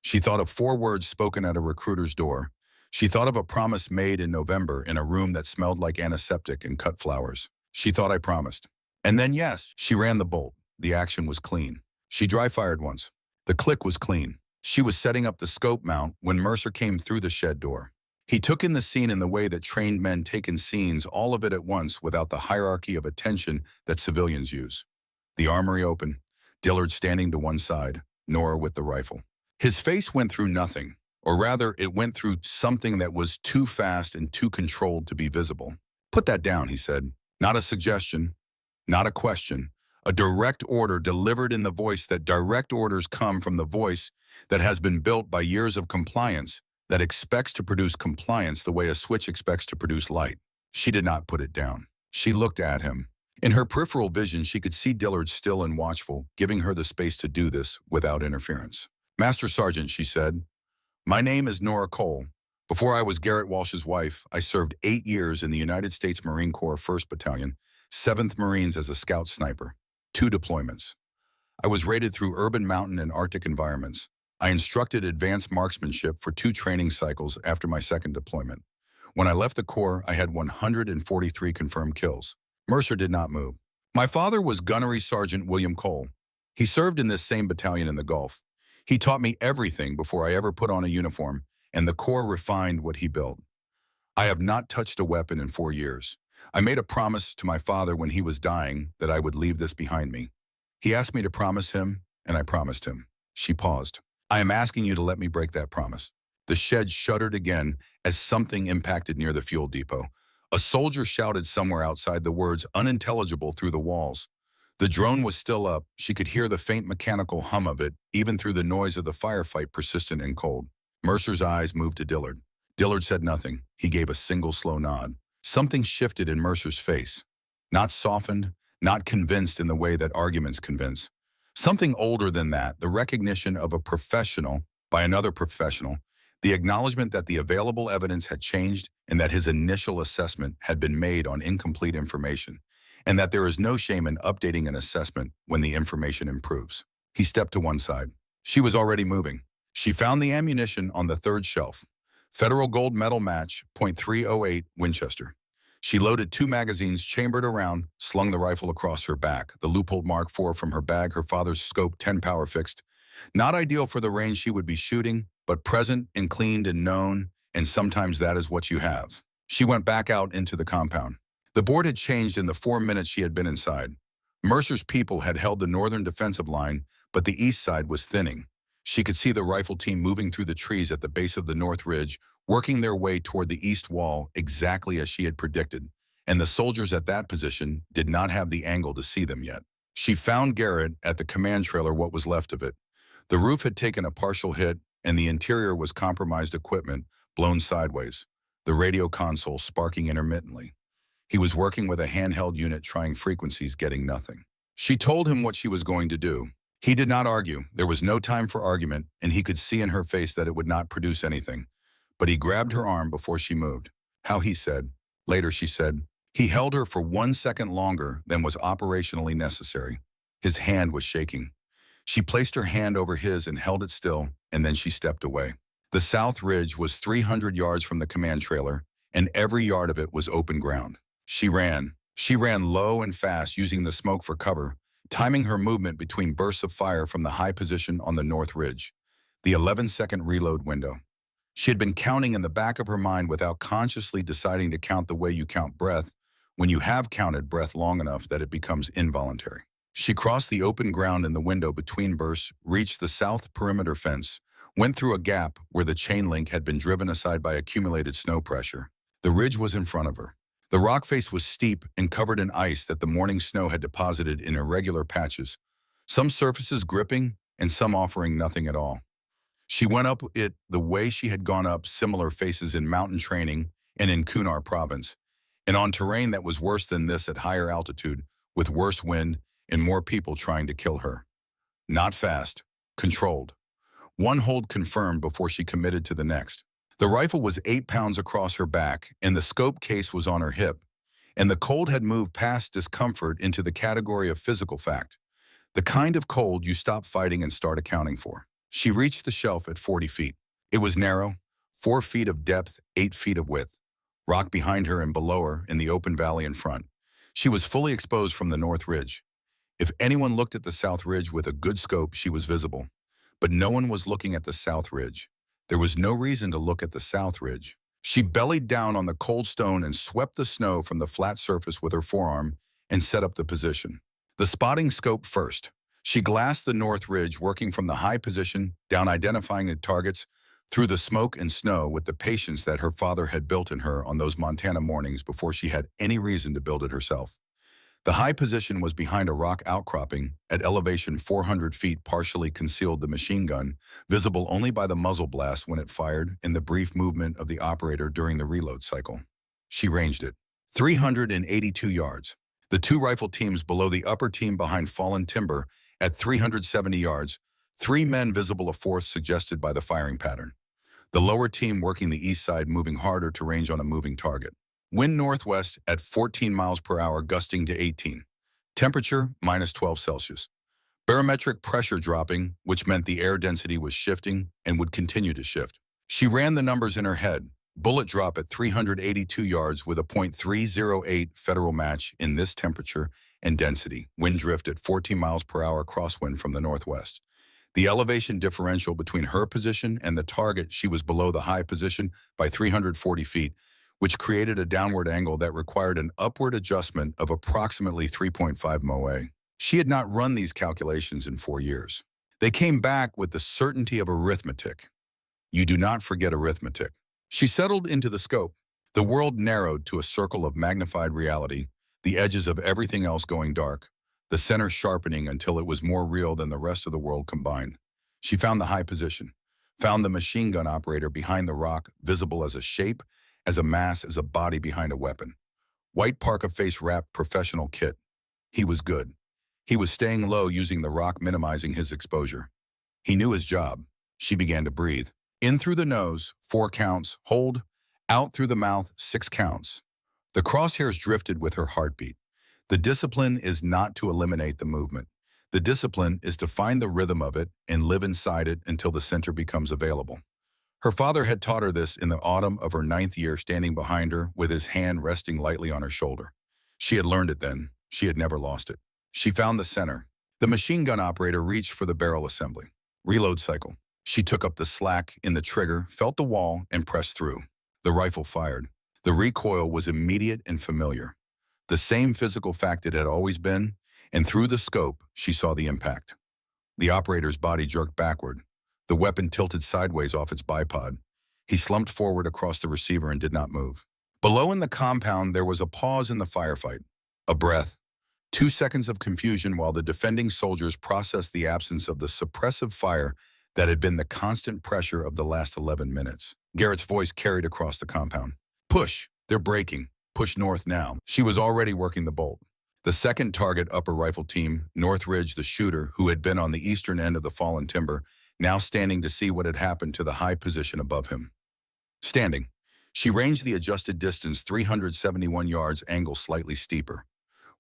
She thought of 4 words spoken at a recruiter's door. She thought of a promise made in November in a room that smelled like antiseptic and cut flowers. She thought, I promised. And then, yes, she ran the bolt. The action was clean. She dry-fired once. The click was clean. She was setting up the scope mount when Mercer came through the shed door. He took in the scene in the way that trained men take in scenes, all of it at once without the hierarchy of attention that civilians use. The armory opened, Dillard standing to one side, Nora with the rifle. His face went through nothing, or rather it went through something that was too fast and too controlled to be visible. Put that down, he said. Not a suggestion, not a question. A direct order delivered in the voice that direct orders come from the voice that has been built by years of compliance, that expects to produce compliance the way a switch expects to produce light. She did not put it down. She looked at him. In her peripheral vision, she could see Dillard still and watchful, giving her the space to do this without interference. Master Sergeant, she said, my name is Nora Cole. Before I was Garrett Walsh's wife, I served 8 years in the United States Marine Corps 1st Battalion, 7th Marines as a scout sniper. 2 deployments. I was rated through urban, mountain, and Arctic environments. I instructed advanced marksmanship for 2 training cycles after my 2nd deployment. When I left the Corps, I had 143 confirmed kills. Mercer did not move. My father was Gunnery Sergeant William Cole. He served in this same battalion in the Gulf. He taught me everything before I ever put on a uniform, and the Corps refined what he built. I have not touched a weapon in 4 years. I made a promise to my father when he was dying that I would leave this behind me. He asked me to promise him, and I promised him. She paused. I am asking you to let me break that promise. The shed shuddered again as something impacted near the fuel depot. A soldier shouted somewhere outside, the words unintelligible through the walls. The drone was still up. She could hear the faint mechanical hum of it, even through the noise of the firefight, persistent and cold. Mercer's eyes moved to Dillard. Dillard said nothing. He gave a single slow nod. Something shifted in Mercer's face. Not softened, not convinced in the way that arguments convince. Something older than that, the recognition of a professional by another professional, the acknowledgement that the available evidence had changed and that his initial assessment had been made on incomplete information, and that there is no shame in updating an assessment when the information improves. He stepped to one side. She was already moving. She found the ammunition on the third shelf. Federal gold medal match, .308 Winchester. She loaded 2 magazines chambered around, slung the rifle across her back, the Leupold Mark IV from her bag, her father's scope 10 power fixed. Not ideal for the range she would be shooting, but present and cleaned and known, and sometimes that is what you have. She went back out into the compound. The board had changed in the 4 minutes she had been inside. Mercer's people had held the northern defensive line, but the east side was thinning. She could see the rifle team moving through the trees at the base of the north ridge, working their way toward the east wall exactly as she had predicted, and the soldiers at that position did not have the angle to see them yet. She found Garrett at the command trailer, what was left of it. The roof had taken a partial hit, and the interior was compromised equipment, blown sideways, the radio console sparking intermittently. He was working with a handheld unit trying frequencies, getting nothing. She told him what she was going to do. He did not argue. There was no time for argument, and he could see in her face that it would not produce anything. But he grabbed her arm before she moved. How, he said. Later, she said. He held her for 1 second longer than was operationally necessary. His hand was shaking. She placed her hand over his and held it still, and then she stepped away. The south ridge was 300 yards from the command trailer, and every yard of it was open ground. She ran. She ran low and fast, using the smoke for cover, timing her movement between bursts of fire from the high position on the north ridge, the 11-second reload window. She had been counting in the back of her mind without consciously deciding to count the way you count breath when you have counted breath long enough that it becomes involuntary. She crossed the open ground in the window between bursts, reached the south perimeter fence, went through a gap where the chain link had been driven aside by accumulated snow pressure. The ridge was in front of her. The rock face was steep and covered in ice that the morning snow had deposited in irregular patches, some surfaces gripping and some offering nothing at all. She went up it the way she had gone up similar faces in mountain training and in Kunar province, and on terrain that was worse than this at higher altitude, with worse wind and more people trying to kill her. Not fast, controlled. One hold confirmed before she committed to the next. The rifle was 8 pounds across her back, and the scope case was on her hip, and the cold had moved past discomfort into the category of physical fact, the kind of cold you stop fighting and start accounting for. She reached the shelf at 40 feet. It was narrow, 4 feet of depth, 8 feet of width. Rock behind her and below her in the open valley in front. She was fully exposed from the north ridge. If anyone looked at the south ridge with a good scope, she was visible. But no one was looking at the south ridge. There was no reason to look at the south ridge. She bellied down on the cold stone and swept the snow from the flat surface with her forearm and set up the position. The spotting scope first. She glassed the north ridge, working from the high position, down identifying the targets, through the smoke and snow with the patience that her father had built in her on those Montana mornings before she had any reason to build it herself. The high position was behind a rock outcropping, at elevation 400 feet, partially concealed the machine gun, visible only by the muzzle blast when it fired and the brief movement of the operator during the reload cycle. She ranged it. 382 yards. The 2 rifle teams below the upper team behind fallen timber at 370 yards, 3 men visible, a fourth suggested by the firing pattern. The lower team working the east side, moving harder to range on a moving target. Wind northwest at 14 miles per hour, gusting to 18. Temperature, -12 Celsius. Barometric pressure dropping, which meant the air density was shifting and would continue to shift. She ran the numbers in her head. Bullet drop at 382 yards with a .308 federal match in this temperature and density. Wind drift at 14 miles per hour, crosswind from the northwest. The elevation differential between her position and the target, she was below the high position by 340 feet, which created a downward angle that required an upward adjustment of approximately 3.5 moe. She had not run these calculations in 4 years. They came back with the certainty of arithmetic. You do not forget arithmetic. She settled into the scope. The world narrowed to a circle of magnified reality, the edges of everything else going dark, the center sharpening until it was more real than the rest of the world combined. She found the high position, found the machine gun operator behind the rock, visible as a shape, as a mass, as a body behind a weapon. White parka face wrapped professional kit. He was good. He was staying low, using the rock, minimizing his exposure. He knew his job. She began to breathe. In through the nose, 4 counts, hold. Out through the mouth, 6 counts. The crosshairs drifted with her heartbeat. The discipline is not to eliminate the movement. The discipline is to find the rhythm of it and live inside it until the center becomes available. Her father had taught her this in the autumn of her 9th year, standing behind her with his hand resting lightly on her shoulder. She had learned it then. She had never lost it. She found the center. The machine gun operator reached for the barrel assembly. Reload cycle. She took up the slack in the trigger, felt the wall, and pressed through. The rifle fired. The recoil was immediate and familiar. The same physical fact it had always been, and through the scope, she saw the impact. The operator's body jerked backward. The weapon tilted sideways off its bipod. He slumped forward across the receiver and did not move. Below in the compound, there was a pause in the firefight. A breath. 2 seconds of confusion while the defending soldiers processed the absence of the suppressive fire that had been the constant pressure of the last 11 minutes. Garrett's voice carried across the compound. Push. They're breaking. Push north now. She was already working the bolt. The second target upper rifle team, Northridge, the shooter, who had been on the eastern end of the fallen timber, now standing to see what had happened to the high position above him. Standing. She ranged the adjusted distance 371 yards, angle slightly steeper.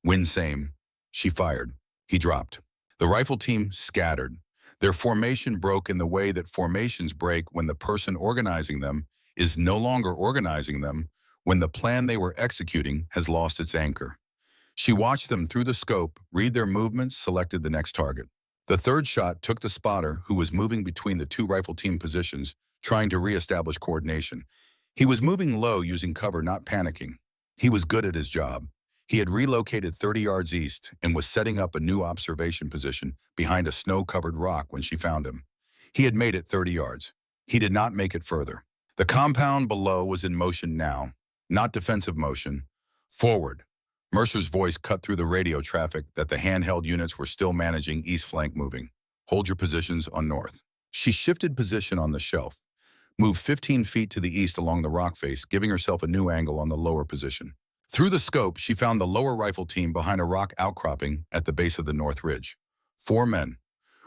Wind same. She fired. He dropped. The rifle team scattered. Their formation broke in the way that formations break when the person organizing them is no longer organizing them, when the plan they were executing has lost its anchor. She watched them through the scope, read their movements, selected the next target. The third shot took the spotter, who was moving between the two rifle team positions, trying to reestablish coordination. He was moving low, using cover, not panicking. He was good at his job. He had relocated 30 yards east and was setting up a new observation position behind a snow-covered rock when she found him. He had made it 30 yards. He did not make it further. The compound below was in motion now, not defensive motion. Forward. Mercer's voice cut through the radio traffic that the handheld units were still managing east flank moving. Hold your positions on north. She shifted position on the shelf, moved 15 feet to the east along the rock face, giving herself a new angle on the lower position. Through the scope, she found the lower rifle team behind a rock outcropping at the base of the north ridge. 4 men.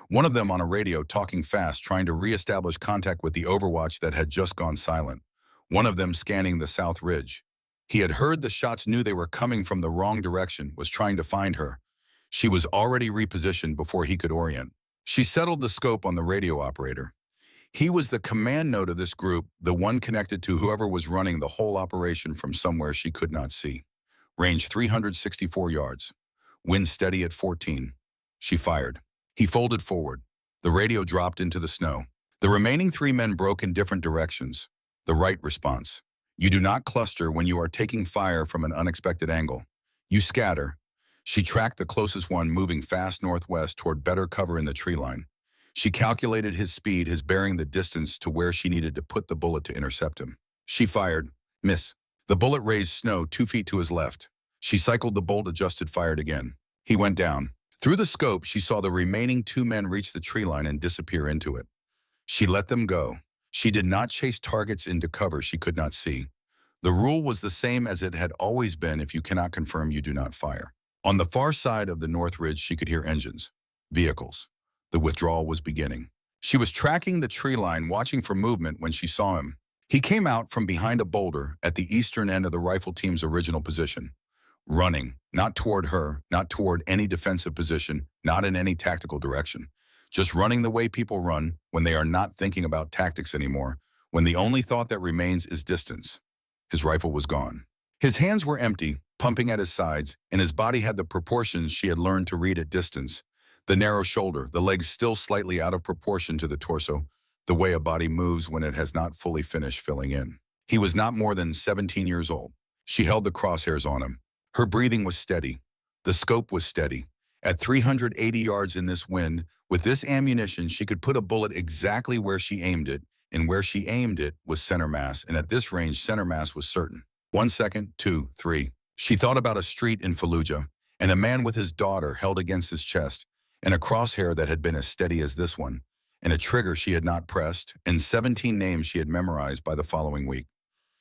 One of them on a radio talking fast, trying to reestablish contact with the overwatch that had just gone silent. One of them scanning the south ridge. He had heard the shots, knew they were coming from the wrong direction, was trying to find her. She was already repositioned before he could orient. She settled the scope on the radio operator. He was the command node of this group, the one connected to whoever was running the whole operation from somewhere she could not see. Range 364 yards. Wind steady at 14. She fired. He folded forward. The radio dropped into the snow. The remaining 3 men broke in different directions. The right response. You do not cluster when you are taking fire from an unexpected angle. You scatter. She tracked the closest one, moving fast northwest toward better cover in the tree line. She calculated his speed, his bearing, the distance to where she needed to put the bullet to intercept him. She fired. Miss. The bullet raised snow 2 feet to his left. She cycled the bolt, adjusted, fired again. He went down. Through the scope, she saw the remaining 2 men reach the tree line and disappear into it. She let them go. She did not chase targets into cover she could not see. The rule was the same as it had always been: if you cannot confirm, you do not fire. On the far side of the north ridge, she could hear engines, vehicles. The withdrawal was beginning. She was tracking the tree line, watching for movement, when she saw him. He came out from behind a boulder at the eastern end of the rifle team's original position, running, not toward her, not toward any defensive position, not in any tactical direction. Just running the way people run when they are not thinking about tactics anymore, when the only thought that remains is distance. His rifle was gone. His hands were empty, pumping at his sides, and his body had the proportions she had learned to read at distance. The narrow shoulder, the legs still slightly out of proportion to the torso, the way a body moves when it has not fully finished filling in. He was not more than 17 years old. She held the crosshairs on him. Her breathing was steady. The scope was steady. At 380 yards in this wind, with this ammunition, she could put a bullet exactly where she aimed it, and where she aimed it was center mass, and at this range, center mass was certain. 1 second, 2, 3. She thought about a street in Fallujah, and a man with his daughter held against his chest, and a crosshair that had been as steady as this one, and a trigger she had not pressed, and 17 names she had memorized by the following week.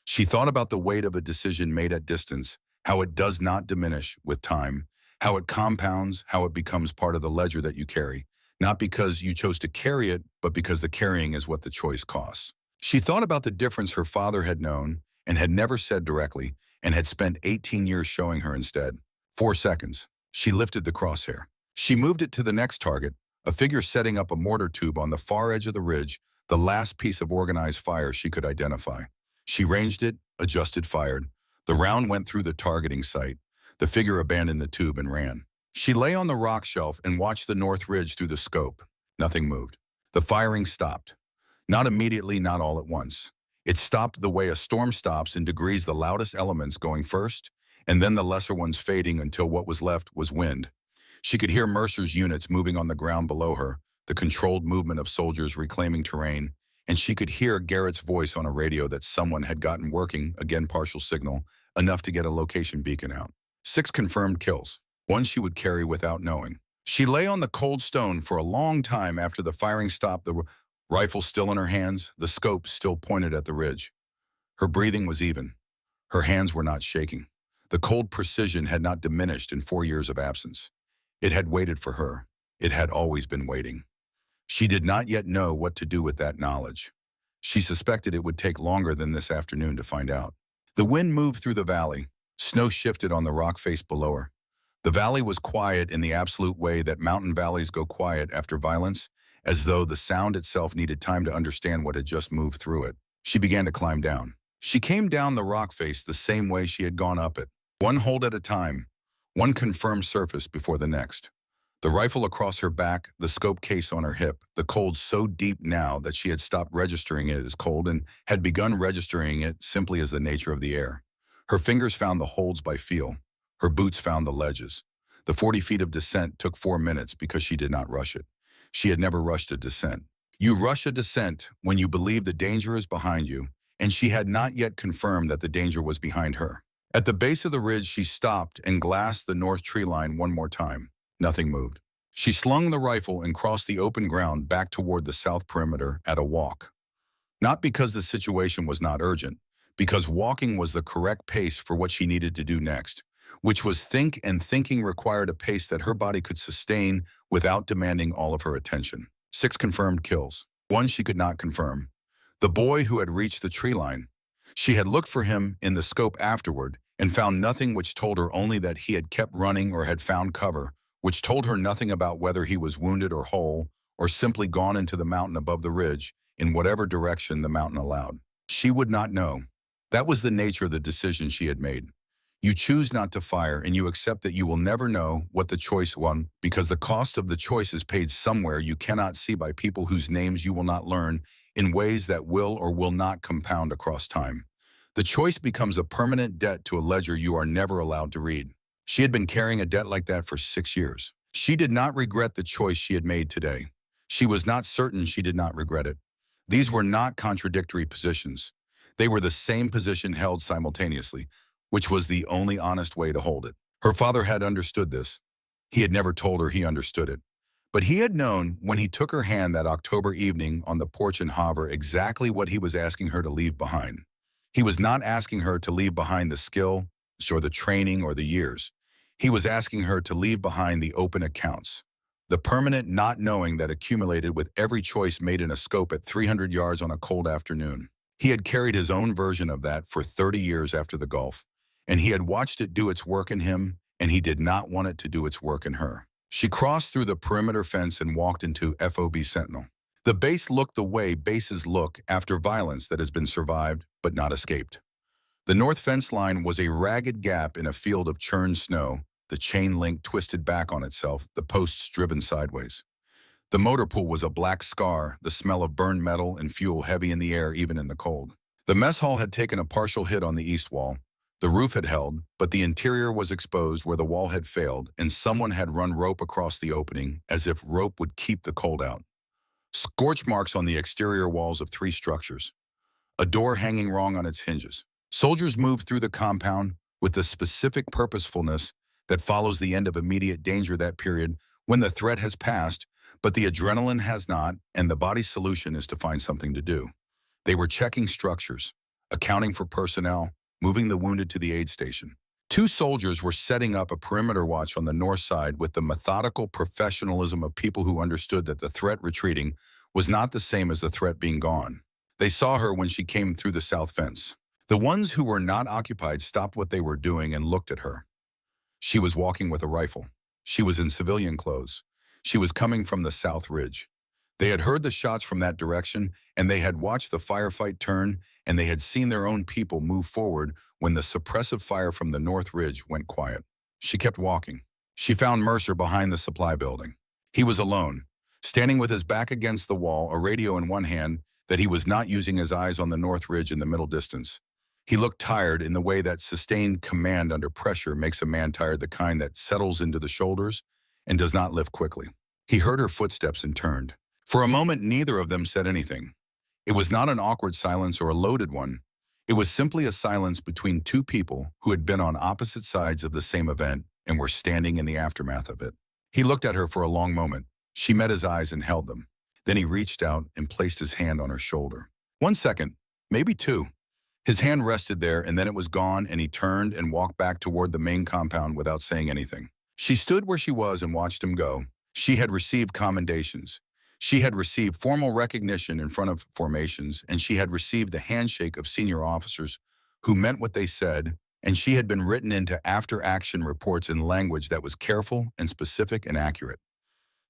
She thought about the weight of a decision made at distance, how it does not diminish with time, how it compounds, how it becomes part of the ledger that you carry, not because you chose to carry it, but because the carrying is what the choice costs. She thought about the difference her father had known and had never said directly, and had spent 18 years showing her instead. 4 seconds. She lifted the crosshair. She moved it to the next target, a figure setting up a mortar tube on the far edge of the ridge, the last piece of organized fire she could identify. She ranged it, adjusted, fired. The round went through the targeting site. The figure abandoned the tube and ran. She lay on the rock shelf and watched the north ridge through the scope. Nothing moved. The firing stopped. Not immediately, not all at once. It stopped the way a storm stops in degrees, the loudest elements going first, and then the lesser ones fading until what was left was wind. She could hear Mercer's units moving on the ground below her, the controlled movement of soldiers reclaiming terrain, and she could hear Garrett's voice on a radio that someone had gotten working, again partial signal, enough to get a location beacon out. 6 confirmed kills, one she would carry without knowing. She lay on the cold stone for a long time after the firing stopped, the rifle still in her hands, the scope still pointed at the ridge. Her breathing was even. Her hands were not shaking. The cold precision had not diminished in 4 years of absence. It had waited for her. It had always been waiting. She did not yet know what to do with that knowledge. She suspected it would take longer than this afternoon to find out. The wind moved through the valley. Snow shifted on the rock face below her. The valley was quiet in the absolute way that mountain valleys go quiet after violence, as though the sound itself needed time to understand what had just moved through it. She began to climb down. She came down the rock face the same way she had gone up it, one hold at a time, one confirmed surface before the next. The rifle across her back, the scope case on her hip, the cold so deep now that she had stopped registering it as cold and had begun registering it simply as the nature of the air. Her fingers found the holds by feel. Her boots found the ledges. The 40 feet of descent took 4 minutes because she did not rush it. She had never rushed a descent. You rush a descent when you believe the danger is behind you, and she had not yet confirmed that the danger was behind her. At the base of the ridge, she stopped and glassed the north tree line one more time. Nothing moved. She slung the rifle and crossed the open ground back toward the south perimeter at a walk. Not because the situation was not urgent, because walking was the correct pace for what she needed to do next, which was think, and thinking required a pace that her body could sustain without demanding all of her attention. 6 confirmed kills. One she could not confirm. The boy who had reached the tree line. She had looked for him in the scope afterward and found nothing, which told her only that he had kept running or had found cover, which told her nothing about whether he was wounded or whole, or simply gone into the mountain above the ridge, in whatever direction the mountain allowed. She would not know. That was the nature of the decision she had made. You choose not to fire, and you accept that you will never know what the choice was, because the cost of the choice is paid somewhere you cannot see by people whose names you will not learn, in ways that will or will not compound across time. The choice becomes a permanent debt to a ledger you are never allowed to read. She had been carrying a debt like that for 6 years. She did not regret the choice she had made today. She was not certain she did not regret it. These were not contradictory positions. They were the same position held simultaneously, which was the only honest way to hold it. Her father had understood this. He had never told her he understood it. But he had known when he took her hand that October evening on the porch in Havre exactly what he was asking her to leave behind. He was not asking her to leave behind the skill, or the training, or the years. He was asking her to leave behind the open accounts, the permanent not knowing that accumulated with every choice made in a scope at 300 yards on a cold afternoon. He had carried his own version of that for 30 years after the Gulf, and he had watched it do its work in him, and he did not want it to do its work in her. She crossed through the perimeter fence and walked into FOB Sentinel. The base looked the way bases look after violence that has been survived but not escaped. The north fence line was a ragged gap in a field of churned snow, the chain link twisted back on itself, the posts driven sideways. The motor pool was a black scar, the smell of burned metal and fuel heavy in the air even in the cold. The mess hall had taken a partial hit on the east wall. The roof had held, but the interior was exposed where the wall had failed, and someone had run rope across the opening as if rope would keep the cold out. Scorch marks on the exterior walls of 3 structures. A door hanging wrong on its hinges. Soldiers moved through the compound with the specific purposefulness that follows the end of immediate danger, that period when the threat has passed, but the adrenaline has not, and the body's solution is to find something to do. They were checking structures, accounting for personnel, moving the wounded to the aid station. 2 soldiers were setting up a perimeter watch on the north side with the methodical professionalism of people who understood that the threat retreating was not the same as the threat being gone. They saw her when she came through the south fence. The ones who were not occupied stopped what they were doing and looked at her. She was walking with a rifle. She was in civilian clothes. She was coming from the South Ridge. They had heard the shots from that direction, and they had watched the firefight turn, and they had seen their own people move forward when the suppressive fire from the North Ridge went quiet. She kept walking. She found Mercer behind the supply building. He was alone, standing with his back against the wall, a radio in one hand, that he was not using his eyes on the North Ridge in the middle distance. He looked tired in the way that sustained command under pressure makes a man tired, the kind that settles into the shoulders and does not lift quickly. He heard her footsteps and turned. For a moment, neither of them said anything. It was not an awkward silence or a loaded one. It was simply a silence between two people who had been on opposite sides of the same event and were standing in the aftermath of it. He looked at her for a long moment. She met his eyes and held them. Then he reached out and placed his hand on her shoulder. 1 second, maybe 2. His hand rested there, and then it was gone, and he turned and walked back toward the main compound without saying anything. She stood where she was and watched him go. She had received commendations. She had received formal recognition in front of formations, and she had received the handshake of senior officers who meant what they said, and she had been written into after-action reports in language that was careful and specific and accurate.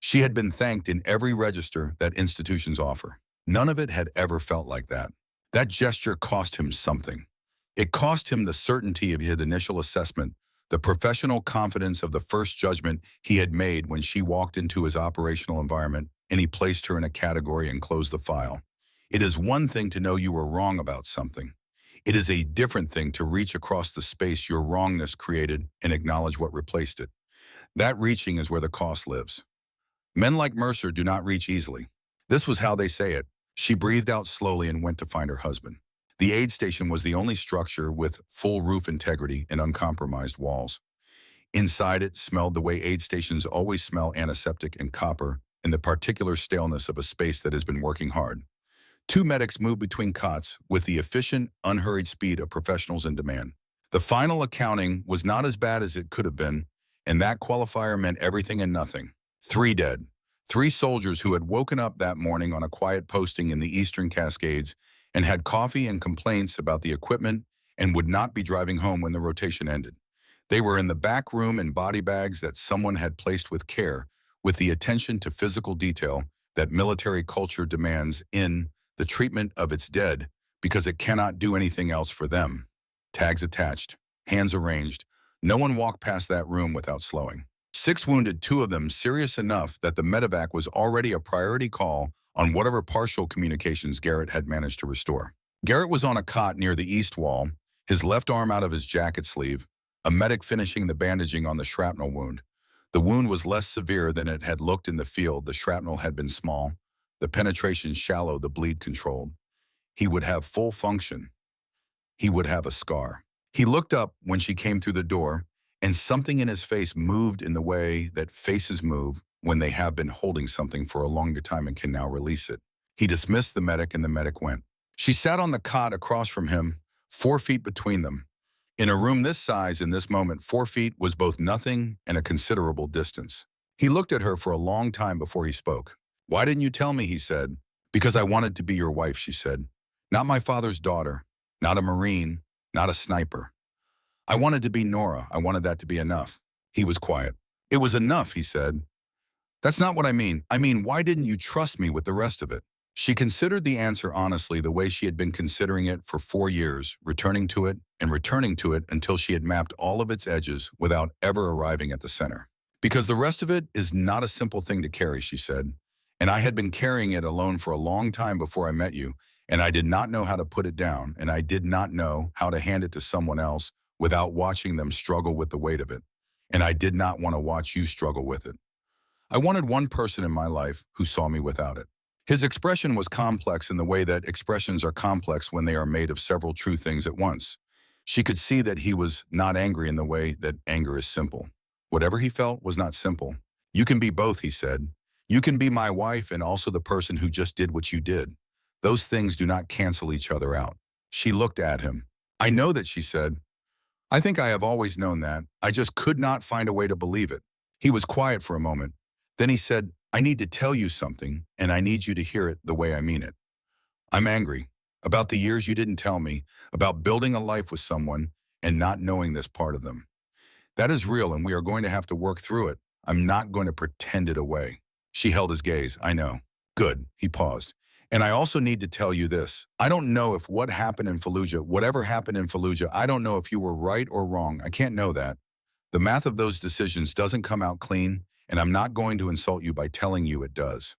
She had been thanked in every register that institutions offer. None of it had ever felt like that. That gesture cost him something. It cost him the certainty of his initial assessment, the professional confidence of the first judgment he had made when she walked into his operational environment and he placed her in a category and closed the file. It is one thing to know you were wrong about something. It is a different thing to reach across the space your wrongness created and acknowledge what replaced it. That reaching is where the cost lives. Men like Mercer do not reach easily. This was how they say it. She breathed out slowly and went to find her husband. The aid station was the only structure with full roof integrity and uncompromised walls. Inside it smelled the way aid stations always smell, antiseptic and copper, and the particular staleness of a space that has been working hard. 2 medics moved between cots with the efficient, unhurried speed of professionals in demand. The final accounting was not as bad as it could have been, and that qualifier meant everything and nothing. 3 dead. 3 soldiers who had woken up that morning on a quiet posting in the Eastern Cascades and had coffee and complaints about the equipment and would not be driving home when the rotation ended. They were in the back room in body bags that someone had placed with care, with the attention to physical detail that military culture demands in the treatment of its dead because it cannot do anything else for them. Tags attached, hands arranged. No one walked past that room without slowing. 6 wounded, 2 of them serious enough that the medevac was already a priority call on whatever partial communications Garrett had managed to restore. Garrett was on a cot near the east wall, his left arm out of his jacket sleeve, a medic finishing the bandaging on the shrapnel wound. The wound was less severe than it had looked in the field. The shrapnel had been small, the penetration shallow, the bleed controlled. He would have full function. He would have a scar. He looked up when she came through the door, and something in his face moved in the way that faces move when they have been holding something for a longer time and can now release it. He dismissed the medic, and the medic went. She sat on the cot across from him, 4 feet between them. In a room this size in this moment, 4 feet was both nothing and a considerable distance. He looked at her for a long time before he spoke. "Why didn't you tell me?" he said. "Because I wanted to be your wife," she said. "Not my father's daughter, not a Marine, not a sniper. I wanted to be Nora. I wanted that to be enough." He was quiet. "It was enough," he said. "That's not what I mean. I mean, why didn't you trust me with the rest of it?" She considered the answer honestly, the way she had been considering it for 4 years, returning to it until she had mapped all of its edges without ever arriving at the center. "Because the rest of it is not a simple thing to carry," she said. "And I had been carrying it alone for a long time before I met you, and I did not know how to put it down, and I did not know how to hand it to someone else without watching them struggle with the weight of it. And I did not want to watch you struggle with it. I wanted one person in my life who saw me without it." His expression was complex in the way that expressions are complex when they are made of several true things at once. She could see that he was not angry in the way that anger is simple. Whatever he felt was not simple. "You can be both," he said. "You can be my wife and also the person who just did what you did. Those things do not cancel each other out." She looked at him. "I know that," she said. "I think I have always known that. I just could not find a way to believe it." He was quiet for a moment. Then he said, "I need to tell you something, and I need you to hear it the way I mean it. I'm angry about the years you didn't tell me, about building a life with someone and not knowing this part of them. That is real, and we are going to have to work through it. I'm not going to pretend it away. She held his gaze. I know. Good. He paused. And I also need to tell you this. I don't know if what happened in Fallujah, whatever happened in Fallujah, I don't know if you were right or wrong. I can't know that. The math of those decisions doesn't come out clean, and I'm not going to insult you by telling you it does.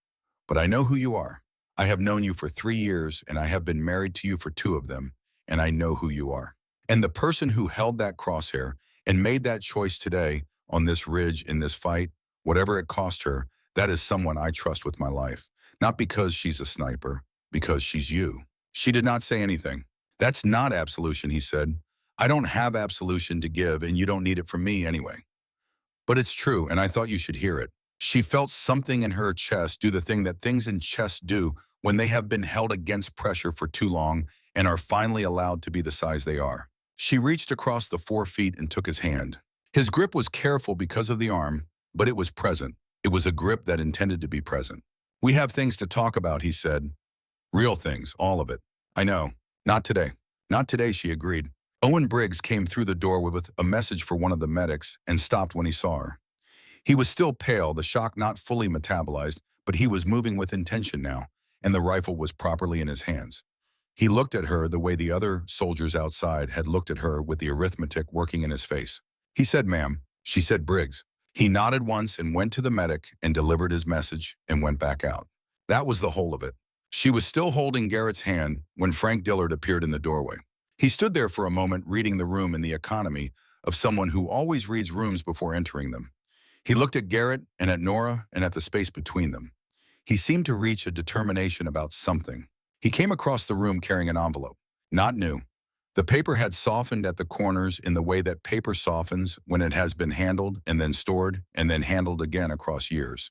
But I know who you are. I have known you for 3 years, and I have been married to you for 2 of them, and I know who you are. And the person who held that crosshair and made that choice today on this ridge in this fight, whatever it cost her, that is someone I trust with my life. Not because she's a sniper, because she's you. She did not say anything. That's not absolution, he said. I don't have absolution to give, and you don't need it from me anyway. But it's true, and I thought you should hear it. She felt something in her chest do the thing that things in chess do when they have been held against pressure for too long and are finally allowed to be the size they are. She reached across the 4 feet and took his hand. His grip was careful because of the arm, but it was present. It was a grip that intended to be present. We have things to talk about, he said. Real things, all of it. I know. Not today. Not today, she agreed. Owen Briggs came through the door with a message for one of the medics and stopped when he saw her. He was still pale, the shock not fully metabolized, but he was moving with intention now, and the rifle was properly in his hands. He looked at her the way the other soldiers outside had looked at her, with the arithmetic working in his face. He said, "Ma'am." She said, "Briggs." He nodded once and went to the medic and delivered his message and went back out. That was the whole of it. She was still holding Garrett's hand when Frank Dillard appeared in the doorway. He stood there for a moment, reading the room in the economy of someone who always reads rooms before entering them. He looked at Garrett and at Nora and at the space between them. He seemed to reach a determination about something. He came across the room carrying an envelope. Not new. The paper had softened at the corners in the way that paper softens when it has been handled and then stored and then handled again across years.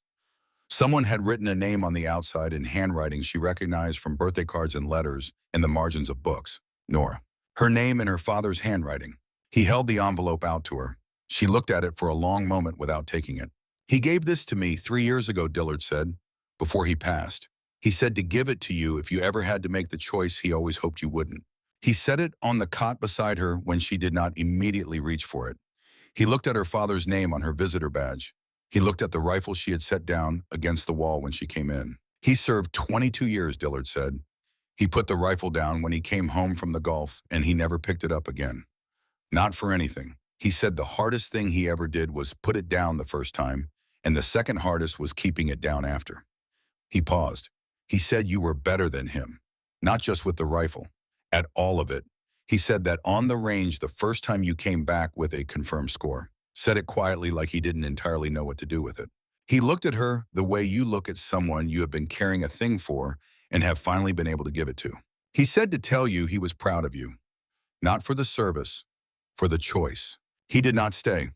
Someone had written a name on the outside in handwriting she recognized from birthday cards and letters and the margins of books. Nora. Her name in her father's handwriting. He held the envelope out to her. She looked at it for a long moment without taking it. "He gave this to me 3 years ago," Dillard said, "before he passed. He said to give it to you if you ever had to make the choice he always hoped you wouldn't." He set it on the cot beside her when she did not immediately reach for it. He looked at her father's name on her visitor badge. He looked at the rifle she had set down against the wall when she came in. "He served 22 years, Dillard said. He put the rifle down when he came home from the Gulf, and he never picked it up again. Not for anything. He said the hardest thing he ever did was put it down the first time, and the second hardest was keeping it down after." He paused. "He said you were better than him, not just with the rifle, at all of it. He said that on the range the first time you came back with a confirmed score." Said it quietly, like he didn't entirely know what to do with it. He looked at her the way you look at someone you have been carrying a thing for and have finally been able to give it to. "He said to tell you he was proud of you. Not for the service, for the choice." He did not stay.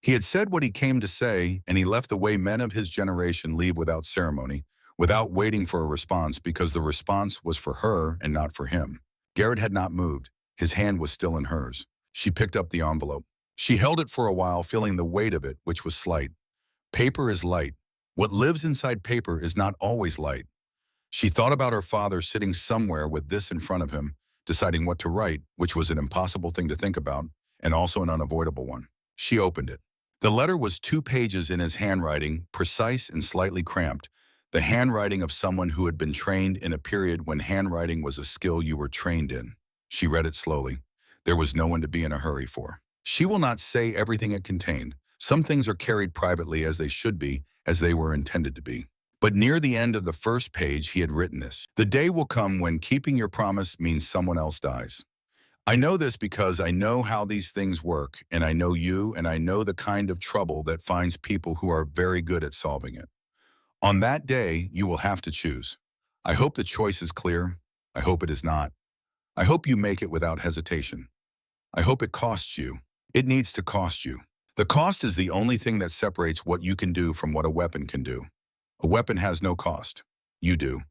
He had said what he came to say, and he left the way men of his generation leave, without ceremony, without waiting for a response, because the response was for her and not for him. Garrett had not moved. His hand was still in hers. She picked up the envelope. She held it for a while, feeling the weight of it, which was slight. Paper is light. What lives inside paper is not always light. She thought about her father sitting somewhere with this in front of him, deciding what to write, which was an impossible thing to think about, and also an unavoidable one. She opened it. The letter was 2 pages in his handwriting, precise and slightly cramped, the handwriting of someone who had been trained in a period when handwriting was a skill you were trained in. She read it slowly. There was no one to be in a hurry for. She will not say everything it contained. Some things are carried privately, as they should be, as they were intended to be. But near the end of the first page, he had written this: "The day will come when keeping your promise means someone else dies. I know this because I know how these things work, and I know you, and I know the kind of trouble that finds people who are very good at solving it. On that day, you will have to choose. I hope the choice is clear. I hope it is not. I hope you make it without hesitation. I hope it costs you. It needs to cost you. The cost is the only thing that separates what you can do from what a weapon can do. A weapon has no cost. You do.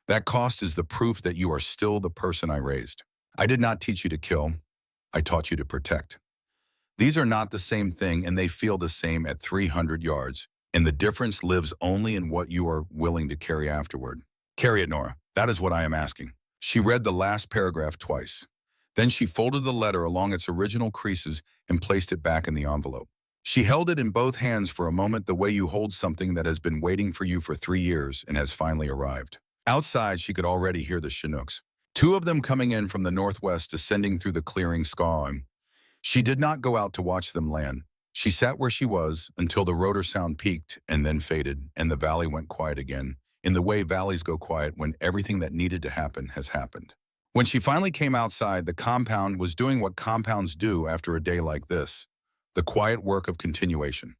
That cost is the proof that you are still the person I raised. I did not teach you to kill. I taught you to protect. These are not the same thing, and they feel the same at 300 yards, and the difference lives only in what you are willing to carry afterward. Carry it, Nora. That is what I am asking." She read the last paragraph twice. Then she folded the letter along its original creases and placed it back in the envelope. She held it in both hands for a moment, the way you hold something that has been waiting for you for 3 years and has finally arrived. Outside, she could already hear the Chinooks, two of them coming in from the northwest, descending through the clearing, skawing. She did not go out to watch them land. She sat where she was until the rotor sound peaked and then faded, and the valley went quiet again, in the way valleys go quiet when everything that needed to happen has happened. When she finally came outside, the compound was doing what compounds do after a day like this, the quiet work of continuation.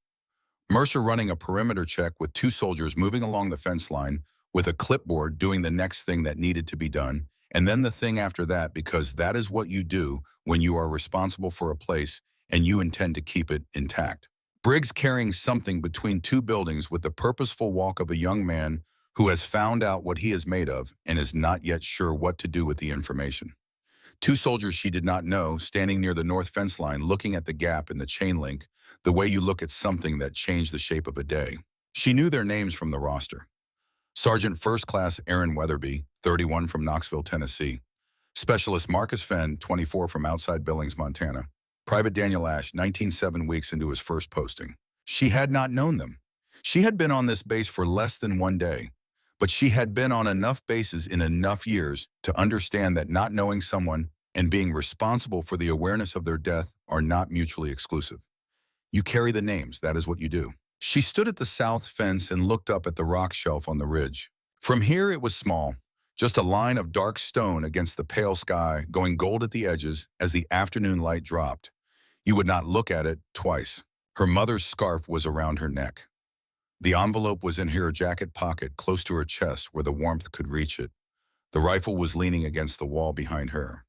Mercer running a perimeter check with two soldiers moving along the fence line with a clipboard doing the next thing that needed to be done, and then the thing after that, because that is what you do when you are responsible for a place and you intend to keep it intact. Briggs carrying something between two buildings with the purposeful walk of a young man who has found out what he is made of and is not yet sure what to do with the information. Two soldiers she did not know, standing near the north fence line, looking at the gap in the chain link, the way you look at something that changed the shape of a day. She knew their names from the roster. Sergeant First Class Aaron Weatherby, 31, from Knoxville, Tennessee. Specialist Marcus Fenn, 24, from outside Billings, Montana. Private Daniel Ash, 19, 7 weeks into his first posting. She had not known them. She had been on this base for less than one day, but she had been on enough bases in enough years to understand that not knowing someone and being responsible for the awareness of their death are not mutually exclusive. You carry the names, that is what you do. She stood at the south fence and looked up at the rock shelf on the ridge. From here it was small, just a line of dark stone against the pale sky, going gold at the edges as the afternoon light dropped. You would not look at it twice. Her mother's scarf was around her neck. The envelope was in her jacket pocket, close to her chest where the warmth could reach it. The rifle was leaning against the wall behind her.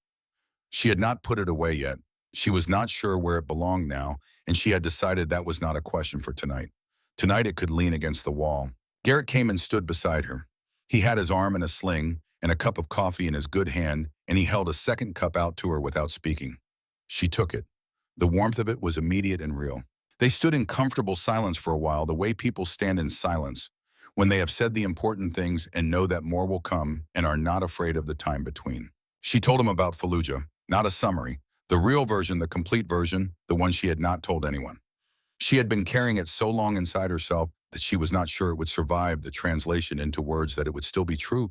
She had not put it away yet. She was not sure where it belonged now, and she had decided that was not a question for tonight. Tonight it could lean against the wall. Garrett came and stood beside her. He had his arm in a sling and a cup of coffee in his good hand, and he held a second cup out to her without speaking. She took it. The warmth of it was immediate and real. They stood in comfortable silence for a while, the way people stand in silence when they have said the important things and know that more will come and are not afraid of the time between. She told him about Fallujah, not a summary, the real version, the complete version, the one she had not told anyone. She had been carrying it so long inside herself that she was not sure it would survive the translation into words, that it would still be true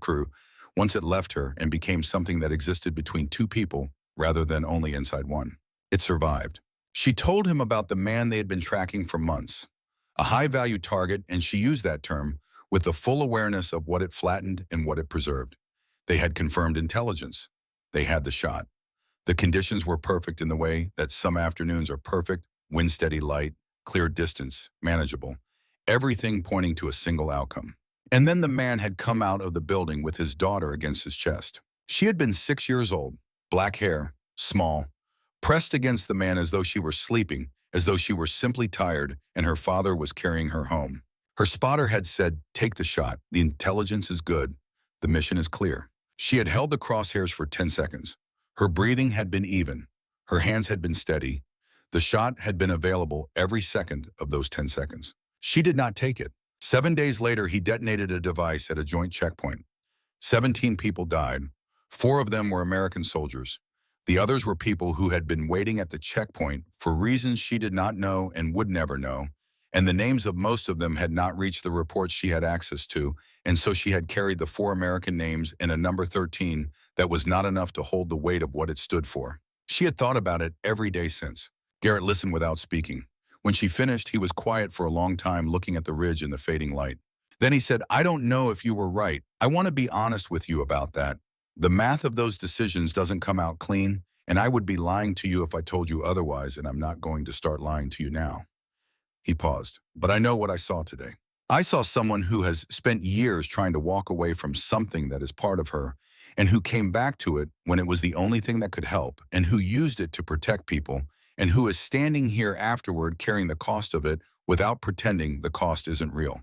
once it left her and became something that existed between two people rather than only inside one. It survived. She told him about the man they had been tracking for months, a high-value target, and she used that term with the full awareness of what it flattened and what it preserved. They had confirmed intelligence. They had the shot. The conditions were perfect in the way that some afternoons are perfect, wind-steady light, clear distance, manageable, everything pointing to a single outcome. And then the man had come out of the building with his daughter against his chest. She had been 6 years old, black hair, small, pressed against the man as though she were sleeping, as though she were simply tired, and her father was carrying her home. Her spotter had said, "Take the shot. The intelligence is good. The mission is clear." She had held the crosshairs for 10 seconds. Her breathing had been even. Her hands had been steady. The shot had been available every second of those 10 seconds. She did not take it. 7 days later, he detonated a device at a joint checkpoint. 17 people died. 4 of them were American soldiers. The others were people who had been waiting at the checkpoint for reasons she did not know and would never know, and the names of most of them had not reached the reports she had access to, and so she had carried the 4 American names and a number 13 that was not enough to hold the weight of what it stood for. She had thought about it every day since. Garrett listened without speaking. When she finished, he was quiet for a long time, looking at the ridge in the fading light. Then he said, "I don't know if you were right. I want to be honest with you about that. The math of those decisions doesn't come out clean, and I would be lying to you if I told you otherwise, and I'm not going to start lying to you now." He paused. "But I know what I saw today. I saw someone who has spent years trying to walk away from something that is part of her, and who came back to it when it was the only thing that could help, and who used it to protect people, and who is standing here afterward carrying the cost of it without pretending the cost isn't real.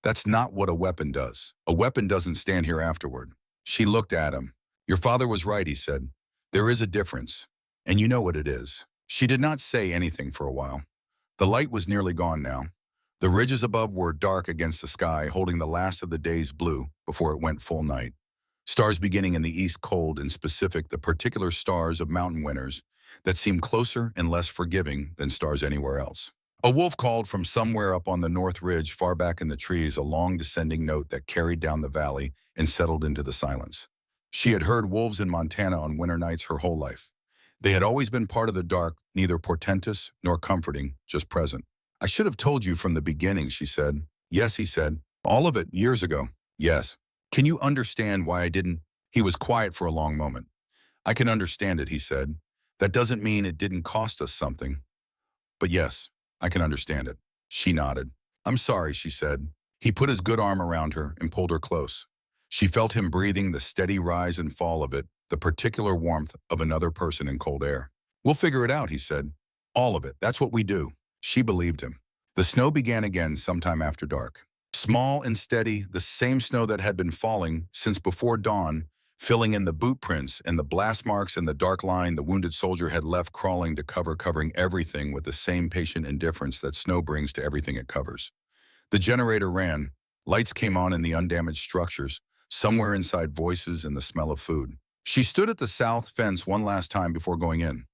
That's not what a weapon does. A weapon doesn't stand here afterward." She looked at him. "Your father was right," he said. "There is a difference, and you know what it is." She did not say anything for a while. The light was nearly gone now. The ridges above were dark against the sky, holding the last of the day's blue before it went full night. Stars beginning in the east, cold and specific, the particular stars of mountain winters that seemed closer and less forgiving than stars anywhere else. A wolf called from somewhere up on the north ridge far back in the trees, a long descending note that carried down the valley and settled into the silence. She had heard wolves in Montana on winter nights her whole life. They had always been part of the dark, neither portentous nor comforting, just present. I should have told you from the beginning, she said. Yes, he said. All of it, years ago. Yes. Can you understand why I didn't? He was quiet for a long moment. I can understand it, he said. That doesn't mean it didn't cost us something. But yes, I can understand it. She nodded. I'm sorry, she said. He put his good arm around her and pulled her close. She felt him breathing the steady rise and fall of it, the particular warmth of another person in cold air. We'll figure it out, he said. All of it. That's what we do. She believed him. The snow began again sometime after dark. Small and steady, the same snow that had been falling since before dawn, filling in the boot prints and the blast marks and the dark line the wounded soldier had left crawling to covering everything with the same patient indifference that snow brings to everything it covers. The generator ran. Lights came on in the undamaged structures, somewhere inside voices and the smell of food. She stood at the south fence one last time before going in.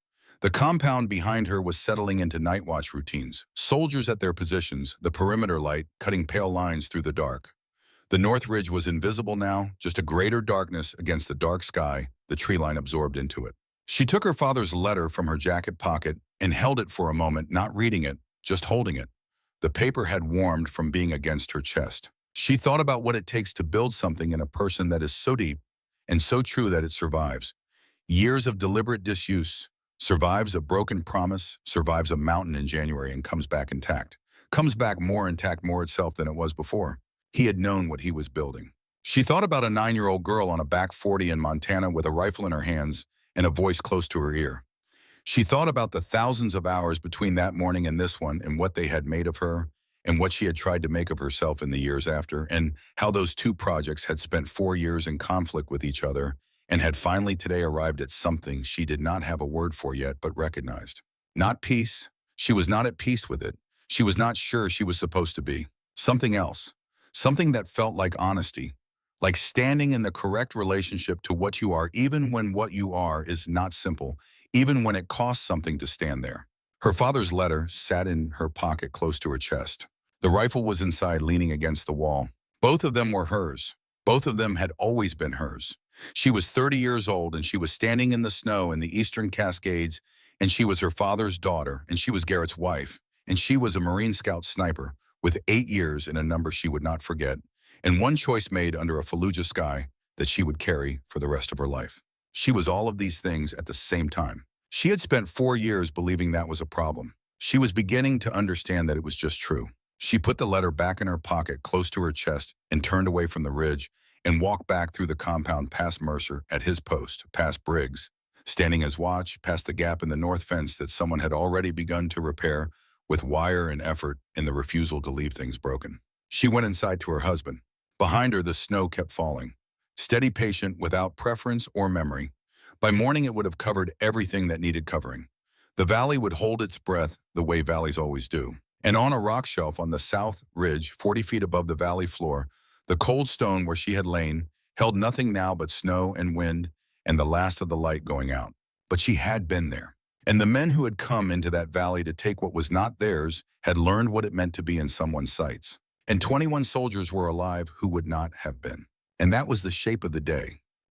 The compound behind her was settling into night watch routines, soldiers at their positions, the perimeter light cutting pale lines through the dark. The north ridge was invisible now, just a greater darkness against the dark sky, the tree line absorbed into it. She took her father's letter from her jacket pocket and held it for a moment, not reading it, just holding it. The paper had warmed from being against her chest. She thought about what it takes to build something in a person that is so deep and so true that it survives. Years of deliberate disuse, survives a broken promise, survives a mountain in January and comes back intact. Comes back more intact, more itself than it was before. He had known what he was building. She thought about a 9-year-old girl on a back 40 in Montana with a rifle in her hands and a voice close to her ear. She thought about the thousands of hours between that morning and this one and what they had made of her and what she had tried to make of herself in the years after, and how those two projects had spent 4 years in conflict with each other and had finally today arrived at something she did not have a word for yet but recognized. Not peace. She was not at peace with it. She was not sure she was supposed to be. Something else. Something that felt like honesty. Like standing in the correct relationship to what you are, even when what you are is not simple, even when it costs something to stand there. Her father's letter sat in her pocket close to her chest. The rifle was inside, leaning against the wall. Both of them were hers. Both of them had always been hers. She was 30 years old, and she was standing in the snow in the eastern Cascades, and she was her father's daughter, and she was Garrett's wife, and she was a Marine Scout sniper with 8 years in a number she would not forget, and one choice made under a Fallujah sky that she would carry for the rest of her life. She was all of these things at the same time. She had spent 4 years believing that was a problem. She was beginning to understand that it was just true. She put the letter back in her pocket close to her chest and turned away from the ridge and walked back through the compound past Mercer at his post, past Briggs, standing his watch, past the gap in the north fence that someone had already begun to repair with wire and effort in the refusal to leave things broken. She went inside to her husband. Behind her, the snow kept falling. Steady, patient, without preference or memory. By morning, it would have covered everything that needed covering. The valley would hold its breath the way valleys always do. And on a rock shelf on the south ridge, 40 feet above the valley floor, the cold stone where she had lain held nothing now but snow and wind and the last of the light going out. But she had been there. And the men who had come into that valley to take what was not theirs had learned what it meant to be in someone's sights. And 21 soldiers were alive who would not have been. And that was the shape of the day.